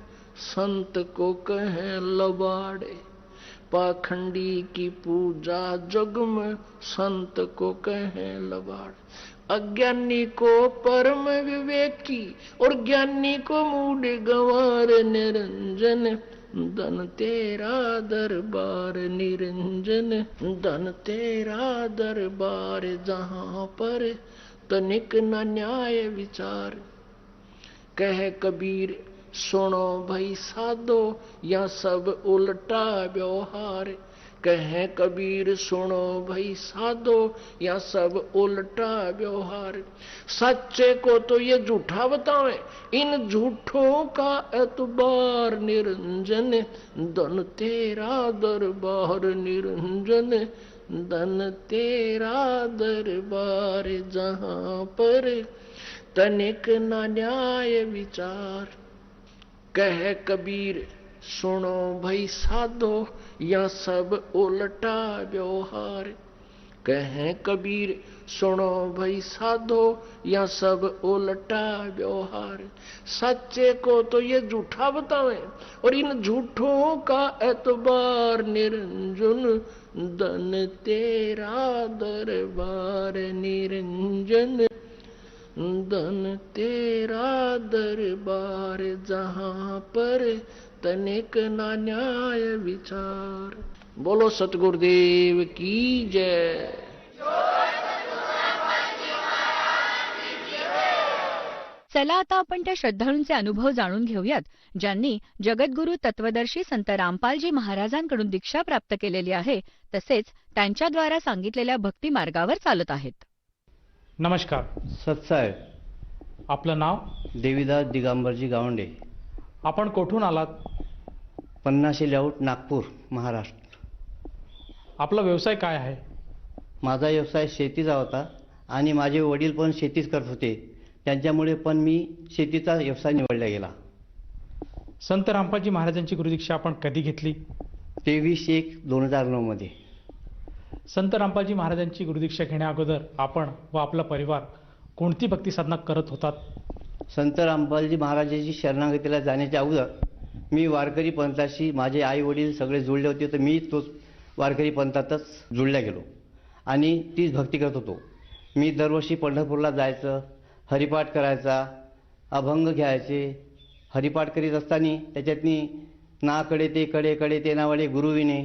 संत को कहें लबाड़े। पाखंडी की पूजा जग में, संत को कहें लबाड़े। अज्ञानी को परम विवेकी, और ज्ञानी को मूढ़ गंवार। निरंजन धन तेरा दरबार, निरंजन धन तेरा दरबार, जहाँ पर तनिक न न्याय विचार। कह कबीर सुनो भई साधो, या सब उल्टा व्यवहार। कहे कबीर सुनो भई साधो, या सब उल्टा व्यवहार। सच्चे को तो ये झूठा बतावे, इन झूठों का एतबार। निरंजन धन तेरा दरबार, निरंजन धन तेरा दरबार, जहाँ पर तनिक न न्याय विचार। कह कबीर सुनो भई साधो, या सब उल्टा व्यवहार। कहे कबीर सुनो भई साधो, या सब उल्टा व्यवहार। सच्चे को तो ये झूठा बतावे, और इन झूठों का एतबार। निरंजन धन तेरा दरबार, निरंजन धन तेरा दरबार, जहाँ पर तनिक ना न्याय विचार। बोलो सतगुरुदेव की जय।
चला आता आपण त्या श्रद्धाळूंचे अनुभव जाणून घेऊयात, ज्यांनी जगद्गुरू तत्वदर्शी संत रामपालजी महाराजांकडून दीक्षा प्राप्त केलेली आहे, तसेच त्यांच्याद्वारा सांगितलेल्या भक्ती मार्गावर चालत आहेत.
नमस्कार.
सत्साहेब,
आपलं नाव?
देवीदास दिगंबरजी गावंडे,
आपण कोठून आलात?
पन्नाशी लेआउट, नागपूर, महाराष्ट्र.
आपला व्यवसाय काय आहे?
माझा व्यवसाय शेतीचा होता आणि माझे वडील पण शेतीच करत होते, त्यांच्यामुळे पण मी शेतीचा व्यवसाय निवडला गेला.
संत रामपालजी महाराजांची गुरुदीक्षा आपण कधी घेतली?
23/1/2009 मध्ये.
संत रामपालजी महाराजांची गुरुदीक्षा घेण्या अगोदर आपण व आपला परिवार कोणती भक्ती साधना करत होतात?
संत रामपालजी महाराजांची शरणागतीला जाण्याच्या अगोदर मी वारकरी पंथाशी, माझे आई वडील सगळे जुळले होते, तर मी तोच वारकरी पंथातच जुळल्या गेलो आणि तीच भक्ती करत होतो. मी दरवर्षी पंढरपूरला जायचं, हरिपाठ करायचा, अभंग घ्यायचे. हरिपाठ करीत असताना त्याच्यातनी ना कडे ते कडे, कडे ते नावाडे गुरुविने,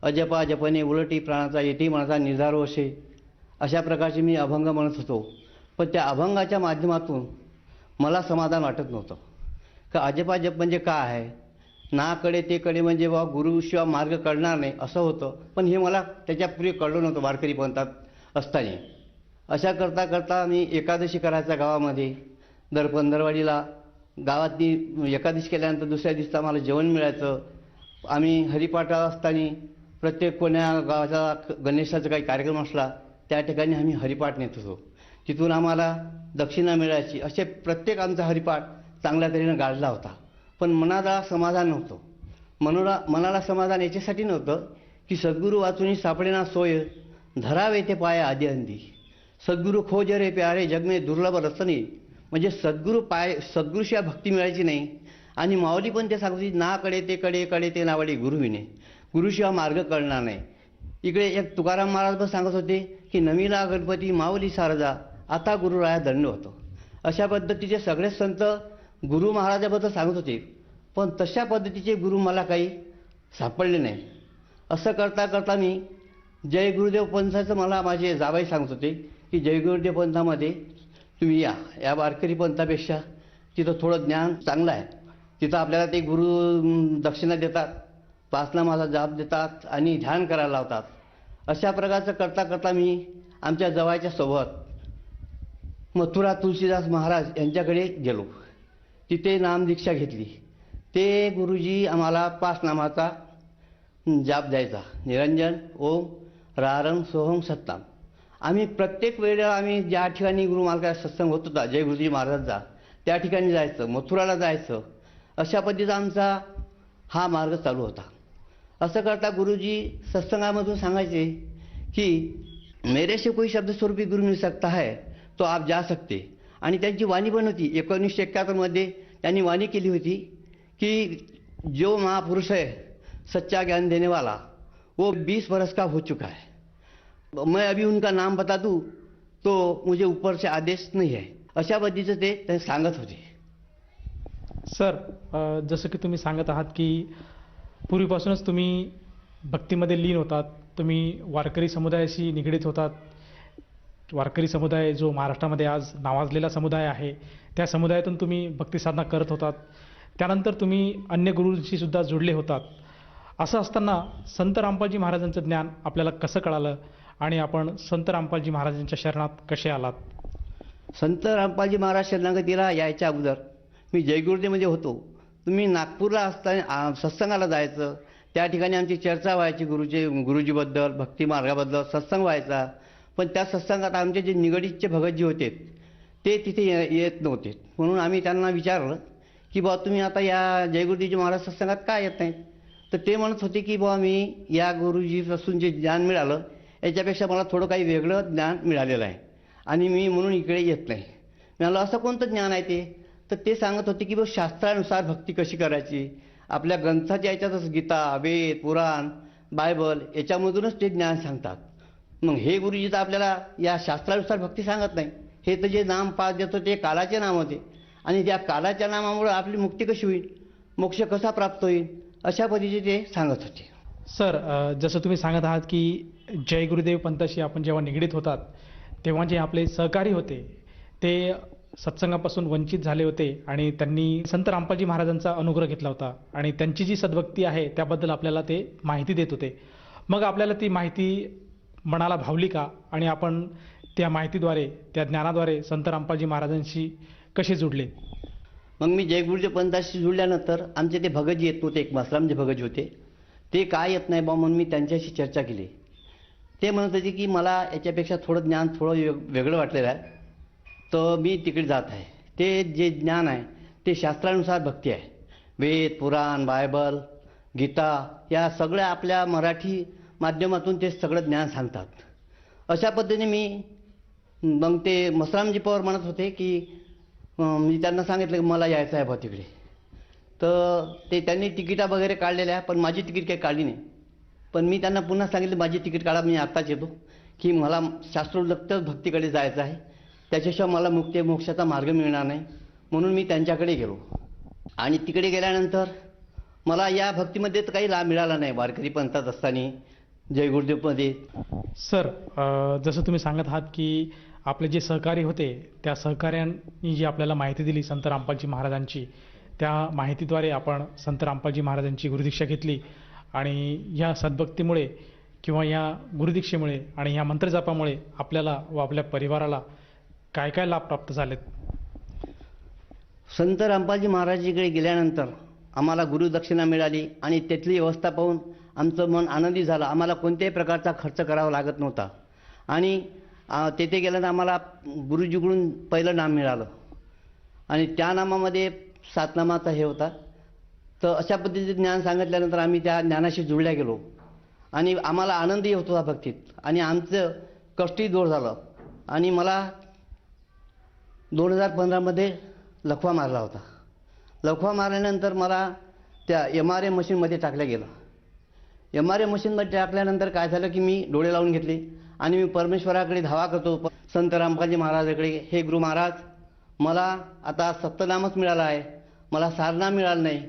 अजपा जपने उलटी प्राणाचा येती मनाचा निर्धार वशे, अशा प्रकारचे मी अभंग म्हणत होतो. पण त्या अभंगाच्या माध्यमातून मला समाधान वाटत नव्हतं. का अजपा जप म्हणजे काय आहे, ना कडे ते कडे म्हणजे बा गुरुशिवाय मार्ग कळणार नाही असं होतं. पण हे मला त्याच्यापूर्वी कळलं नव्हतं वारकरी पंथात असताना. अशा करता करता मी एकादशी करायचा गावामध्ये. दर पंधरवाडीला गावातली एकादशी केल्यानंतर दुसऱ्या दिवसाला मला जेवण मिळायचं. आम्ही हरिपाठाला असताना प्रत्येक कोण्या गावाचा गणेशाचा काही कार्यक्रम असला त्या ठिकाणी आम्ही हरिपाठ नेत होतो. तिथून आम्हाला दक्षिणा मिळायची. असे प्रत्येक आमचा हरिपाठ चांगल्या तऱ्हेनं गाजला होता. पण मनाला समाधान नव्हतं. मनाला समाधान याच्यासाठी नव्हतं की सद्गुरू वाचून सापडेना सोय, धरावे ते पाया आधी अंधी, सद्गुरू खोज रे प्यारे जगमे दुर्लभ रसनी. म्हणजे सद्गुरूशिवाय भक्ती मिळायची नाही. आणि माऊली पण ते सांगत होती, ना कडे ते कडे, कडे ते नावाडे गुरुविने, गुरुशिवाय मार्ग कळणार नाही. इकडे एक तुकाराम महाराज पण सांगत होते की नमीला गणपती माऊली सारजा, आता गुरुराया दंड होतो. अशा पद्धतीचे सगळे संत गुरु महाराजाबद्दल सांगत होते. पण तशा पद्धतीचे गुरु मला काही सापडले नाही. असं करता करता मी जय गुरुदेव पंथाचं मला माझे जाबाई सांगत होते की जय गुरुदेव पंथामध्ये तुम्ही या वारकरी पंथापेक्षा तिथं थोडं ज्ञान चांगलं आहे. तिथं आपल्याला ते गुरु दक्षिणा देतात, पाचनामाचा जाप देतात आणि ध्यान करायला लावतात. अशा प्रकारचं करता करता मी आमच्या जवळच्या सोबत मथुरा तुलसीदास महाराज यांच्याकडे गेलो. तिथे नामदीक्षा घेतली. ते गुरुजी आम्हाला पाचनामाचा जाप द्यायचा, निरंजन, ओम, रारंग, सोहम, सत्ताम. आम्ही प्रत्येक वेळेला आम्ही ज्या ठिकाणी गुरु मार्गाचा सत्संग होत होता जय गुरुजी महाराजांचा, त्या ठिकाणी जायचं, मथुराला जायचं. अशा पद्धतीचा आमचा हा मार्ग चालू होता. असं करता गुरुजी सत्संगामधून सांगायचे की मेरे से कोई शब्द स्वरूपी गुरु मिल सकता है तो आप जा सकते. आणि त्यांची वाणी पण होती. 1971मध्ये त्यांनी वाणी केली होती की जो महापुरुष है सच्चा ज्ञान देने वाला वो 20 बरस का हो चुका है. मैं अभी उनका नाम बता दूं तो मुझे ऊपर से आदेश नहीं है. अशा पद्धतीचं ते सांगत होते.
सर, जसं की तुम्ही सांगत आहात की पूर्वीपासूनच तुम्ही भक्तीमध्ये लीन होतात, तुम्ही वारकरी समुदायाशी निगडीत होतात. वारकरी समुदाय जो महाराष्ट्रामध्ये आज नावाजलेला समुदाय आहे, त्या समुदायातून तुम्ही भक्तिसाधना करत होतात. त्यानंतर तुम्ही अन्य गुरूंशी सुद्धा जोडले होतात. असं असताना संत रामपालजी महाराजांचं ज्ञान आपल्याला कसं कळालं आणि आपण संत रामपालजी महाराजांच्या शरणात कसे आलात?
संत रामपालजी महाराज शरणागतीला यायच्या अगोदर मी जयगुरुदेवमध्ये होतो. तुम्ही नागपूरला असताना सत्संगाला जायचं. त्या ठिकाणी आमची चर्चा व्हायची गुरुजीबद्दल, भक्ती मार्गाबद्दल सत्संग व्हायचा. पण त्या सत्संगात आमचे जे निगडीतचे भगतजी होते ते तिथे येत नव्हते. म्हणून आम्ही त्यांना विचारलं की बुवा तुम्ही आता या जयगुरुजी महाराज सत्संगात का येत नाहीत? तर ते म्हणत होते की बुवा मी या गुरुजीपासून जे ज्ञान मिळालं याच्यापेक्षा मला थोडं काही वेगळं ज्ञान मिळालेलं आहे आणि मी म्हणून इकडे येत नाही. मला असं कोणतं ज्ञान आहे ते? तर ते सांगत होते की बुवा शास्त्रानुसार भक्ती कशी करायची. आपल्या ग्रंथाच्या याच्यातच गीता, वेद, पुराण, बायबल याच्यामधूनच ते ज्ञान सांगतात. मग हे गुरुजी तर आपल्याला या शास्त्रानुसार भक्ती सांगत नाही. हे तर जे नाम पाच देतो ते कालाचे नाम होते आणि त्या कालाच्या नामामुळे आपली मुक्ती कशी होईल, मोक्ष कसा प्राप्त होईल, अशा पद्धतीचे ते सांगत होते.
सर, जसं तुम्ही सांगत आहात की जय गुरुदेव पंथाशी आपण जेव्हा निगडीत होतात तेव्हा जे आपले सहकारी होते ते सत्संगापासून वंचित झाले होते आणि त्यांनी संत रामपालजी महाराजांचा अनुग्रह घेतला होता आणि त्यांची जी सद्भक्ती आहे त्याबद्दल आपल्याला ते माहिती देत होते. मग आपल्याला ती माहिती मनाला भावली का आणि आपण त्या माहितीद्वारे, त्या ज्ञानाद्वारे संत रामपालजी महाराजांशी कसे जुडले?
मग मी जय गुरुदेव पंथाशी जुळल्यानंतर आमचे ते भगतजी येत नव्हते, एक मसरामचे भगतजी होते. ते काय येत नाही बा म्हणून मी त्यांच्याशी चर्चा केली. ते म्हणत होते की मला याच्यापेक्षा थोडं ज्ञान वेगळं वाटलेलं आहे, तर मी तिकडे जात आहे. ते जे ज्ञान आहे ते शास्त्रानुसार भक्ती आहे. वेद, पुराण, बायबल, गीता या सगळ्या आपल्या मराठी माध्यमातून ते सगळं ज्ञान सांगतात. अशा पद्धतीने मी मग ते मसरामजी पवार म्हणत होते की मी त्यांना सांगितलं की मला यायचं आहे बा तिकडे. तर ते त्यांनी तिकिटा वगैरे काढलेल्या, पण माझी तिकीट काही काढली नाही. पण मी त्यांना पुन्हा सांगितलं माझी तिकीट काढा, मी आत्ताच येतो, की मला शास्त्रोक्त भक्तीकडे जायचं आहे, त्याच्याशिवाय मला मुक्ती मोक्षाचा मार्ग मिळणार नाही. म्हणून मी त्यांच्याकडे गेलो आणि तिकडे गेल्यानंतर मला या भक्तीमध्ये तर काही लाभ मिळाला नाही वारकरी पंथात असताना जय गुरुदेवमध्ये.
सर, जसं तुम्ही सांगत आहात की आपले जे सहकारी होते त्या सहकाऱ्यांनी जी आपल्याला माहिती दिली संत रामपालजी महाराजांची, त्या माहितीद्वारे आपण संत रामपालजी महाराजांची गुरुदीक्षा घेतली आणि ह्या सद्भक्तीमुळे किंवा या गुरुदीक्षेमुळे आणि ह्या मंत्रजापामुळे आपल्याला व आपल्या परिवाराला काय काय लाभ प्राप्त झालेत?
संत रामपालजी महाराजांकडे गेल्यानंतर आम्हाला गुरुदक्षिणा मिळाली आणि त्यातली व्यवस्था पाहून आमचं मन आनंदी झालं. आम्हाला कोणत्याही प्रकारचा खर्च करावा लागत नव्हता आणि तेथे गेल्यानंतर आम्हाला गुरुजीकडून पहिलं नाम मिळालं आणि त्या नामामध्ये सातनामाचा हे होता. तर अशा पद्धतीचे ज्ञान सांगितल्यानंतर आम्ही त्या ज्ञानाशी जुळल्या गेलो आणि आम्हाला आनंदही होतो त्या भक्तीत आणि आमचं कष्टही दूर झालं. आणि मला 2015मध्ये लखवा मारला होता. लखवा मारल्यानंतर मला त्या MRI मशीनमध्ये टाकलं गेलं. MRI मशीनमध्ये टाकल्यानंतर काय झालं की मी डोळे लावून घेतले आणि मी परमेश्वराकडे धावा करतो, संत रामपालजी महाराजाकडे, हे गुरु महाराज मला आता सप्तनामच मिळाला आहे, मला सारनाम मिळालं नाही.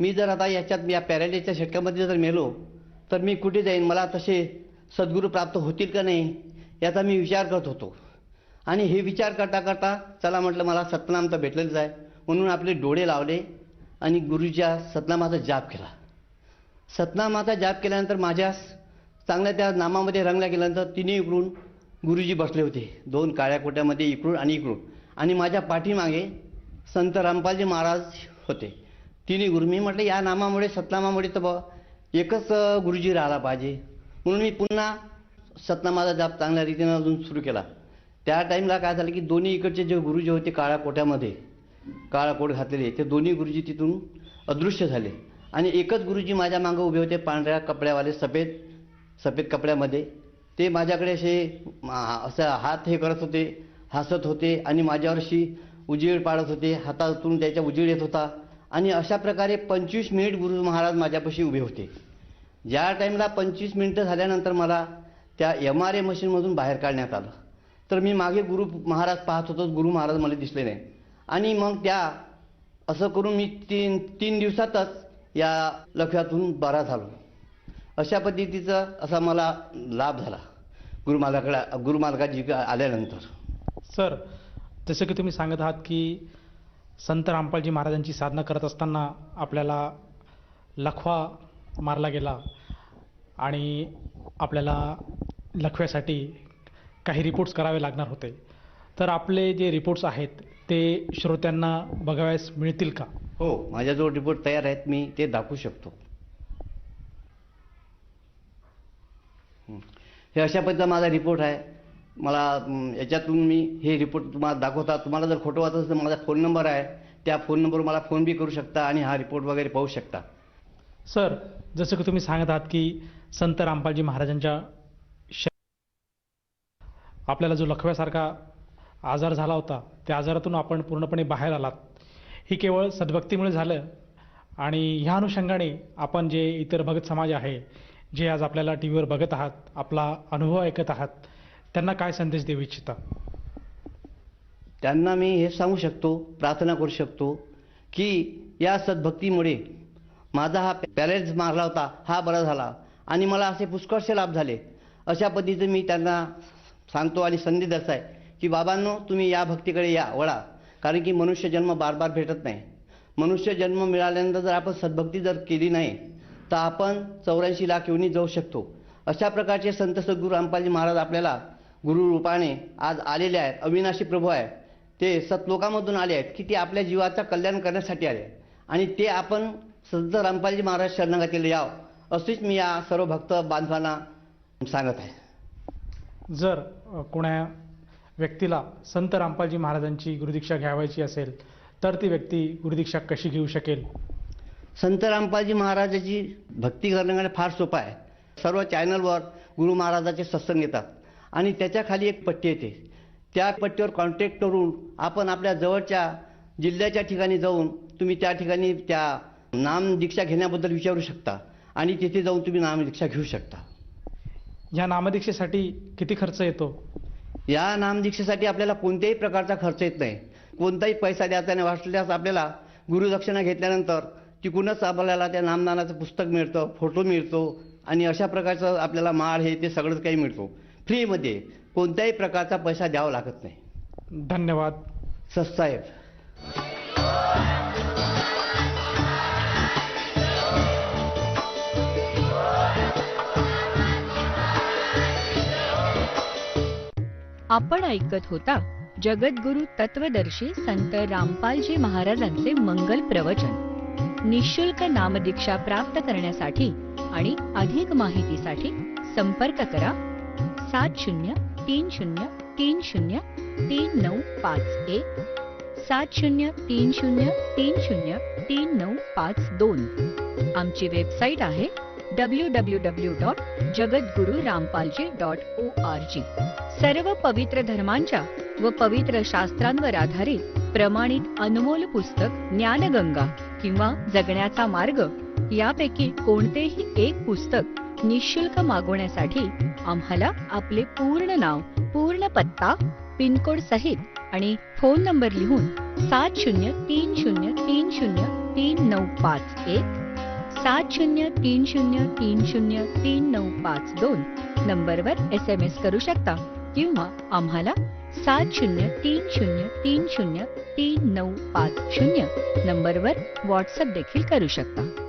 मी जर आता याच्यात या पॅरालिसच्या षटकामध्ये जर मेलो तर मी कुठे जाईन, मला तसे सद्गुरू प्राप्त होतील का नाही याचा मी विचार करत होतो. आणि हे विचार करता करता चला म्हटलं मला सतनाम तर भेटलेलंच आहे, म्हणून आपले डोळे लावले आणि गुरुच्या सतनामाचा जाप केला. सतनामाचा जाप केल्यानंतर माझ्या चांगल्या त्या नामामध्ये रंगल्या गेल्यानंतर तिन्ही इकडून गुरुजी बसले होते, 2 काळ्या कोट्यामध्ये इकडून आणि इकडून, आणि माझ्या पाठीमागे संत रामपालजी महाराज होते. तिन्ही गुरु. मी म्हटलं या नामामुळे सतनामामुळे तर एकच गुरुजी राहिला पाहिजे, म्हणून मी पुन्हा सतनामाचा जाप चांगल्या रीतीनं अजून सुरू केला. त्या टाईमला काय झालं की दोन्ही इकडचे जे गुरुजी होते काळ्या कोट्यामध्ये काळा कोट घातलेले, ते दोन्ही गुरुजी तिथून अदृश्य झाले आणि एकच गुरुजी माझ्या मागं उभे होते, पांढऱ्या कपड्यावाले, सफेद कपड्यामध्ये. ते माझ्याकडे असं हात हे करत होते, हसत होते आणि माझ्यावर अशी उजेड पाडत होते, हातातून त्याच्या उजेड येत होता. आणि अशा प्रकारे 25 मिनिट गुरु महाराज माझ्यापाशी उभे होते. ज्या टाईमला 25 मिनिटं झाल्यानंतर मला त्या MRI मशीनमधून बाहेर काढण्यात आलं, तर मी मागे गुरु महाराज पाहत होतो, गुरु महाराज मला दिसले नाही. आणि मग असं करून मी तीन दिवसातच या लखव्यातून बरा झालो. अशा पद्धतीचा असा मला लाभ झाला गुरु मालकाजी आल्यानंतर.
सर, जसं की तुम्ही सांगत आहात की संत रामपालजी महाराजांची साधना करत असताना आपल्याला लखवा मारला गेला आणि आपल्याला लखव्यासाठी काही रिपोर्ट्स करावे लागणार होते. तर आपले जे रिपोर्ट्स आहेत ते श्रोत्यांना बघावयास मिळतील का?
हो, माझ्याजवळ रिपोर्ट तयार आहेत, मी ते दाखवू शकतो. हे अशा पद्धतीचा माझा रिपोर्ट आहे. मला याच्यातून मी हे रिपोर्ट तुम्हाला दाखवता. तुम्हाला जर खोटं वाटत असेल तर माझा फोन नंबर आहे, त्या फोन नंबरवर मला फोन बी करू शकता आणि हा रिपोर्ट वगैरे पाहू शकता.
सर, जसं की तुम्ही सांगत आहात की संत रामपालजी महाराजांच्या आपल्याला जो लखव्यासारखा आजार झाला होता, त्या आजारातून आपण पूर्णपणे बाहेर आलात. ही केवळ सद्भक्तीमुळे झालं. आणि ह्या अनुषंगाने आपण जे इतर भगत समाज आहे, जे आज आपल्याला टी व्हीवर बघत आहात, आपला अनुभव ऐकत आहात, त्यांना काय संदेश देऊ इच्छिता?
त्यांना मी हे सांगू शकतो, प्रार्थना करू शकतो की या सद्भक्तीमुळे माझा हा पॅरेंट्स मारला होता, हा बरा झाला आणि मला असे पुष्कळसे लाभ झाले. अशा पद्धतीने मी त्यांना सांगतो आणि संदेश असा आहे की बाबांनो, तुम्ही या भक्तीकडे वळा, कारण की मनुष्य जन्म बार बार भेटत नाही. मनुष्य जन्म मिळाल्यानंतर जर आपण सद्भक्ती जर केली नाही तर आपण 84 लाख योनी जाऊ शकतो. अशा प्रकारचे संत सद्गुरू रामपालजी महाराज आपल्याला गुरु रूपाने आज आलेले आहेत. अविनाशी प्रभू आहे, ते सतलोकामधून आले आहेत की ते आपल्या जीवाचं कल्याण करण्यासाठी आले आणि ते आपण संत रामपालजी महाराज शरणागतीला यावं, अशीच मी या सर्व भक्त बांधवांना सांगत आहे.
जर कोणा व्यक्तीला संत रामपालजी महाराजांची गुरुदीक्षा घ्यावायची असेल तर ती व्यक्ती गुरुदीक्षा कशी घेऊ शकेल?
संत रामपालजी महाराजाची भक्ती करण्याकडे फार सोपं आहे. सर्व चॅनलवर गुरु महाराजाचे सत्संग येतात आणि त्याच्या खाली एक पट्टी येते. त्या पट्टीवर कॉन्टॅक्ट करून आपण आपल्या जवळच्या जिल्ह्याच्या ठिकाणी जाऊन तुम्ही त्या ठिकाणी त्या नामदीक्षा घेण्याबद्दल विचारू शकता आणि तिथे जाऊन तुम्ही नामदीक्षा घेऊ शकता.
या नामदीक्षेसाठी किती खर्च येतो?
या नामदीक्षेसाठी आपल्याला कोणत्याही प्रकारचा खर्च येत नाही, कोणताही पैसा द्यायचा नाही. वाटल्यास आपल्याला गुरुदक्षिणा घेतल्यानंतर तिकूनच आपल्याला त्या नामदानाचं पुस्तक मिळतं, फोटो मिळतो आणि अशा प्रकारचं आपल्याला माळ हे ते सगळंच काही मिळतो फ्रीमध्ये. कोणत्याही प्रकारचा पैसा द्यावा लागत नाही.
धन्यवाद.
साहेब.
आपण ऐकत होता जगद्गुरु तत्वदर्शी संत रामपालजी महाराजांचे मंगल प्रवचन. निःशुल्क नामदीक्षा प्राप्त करण्यासाठी आणि अधिक माहितीसाठी संपर्क करा 7030303951 7030303952. आमची वेबसाईट आहे www.jagadgururampalji.org. सर्व पवित्र धर्मांच्या व पवित्र शास्त्रांवर आधारित प्रमाणित अनमोल पुस्तक ज्ञानगंगा किंवा जगण्याचा मार्ग यापैकी कोणतेही एक पुस्तक निःशुल्क मागवण्यासाठी आम्हाला आपले पूर्ण नाव, पूर्ण पत्ता, पिनकोड सहित आणि फोन नंबर लिहून 7030303951 7030303952 नंबरवर SMS करू शकता किंवा आम्हाला 7030303950 नंबरवर व्हॉट्सअप देखील करू शकता.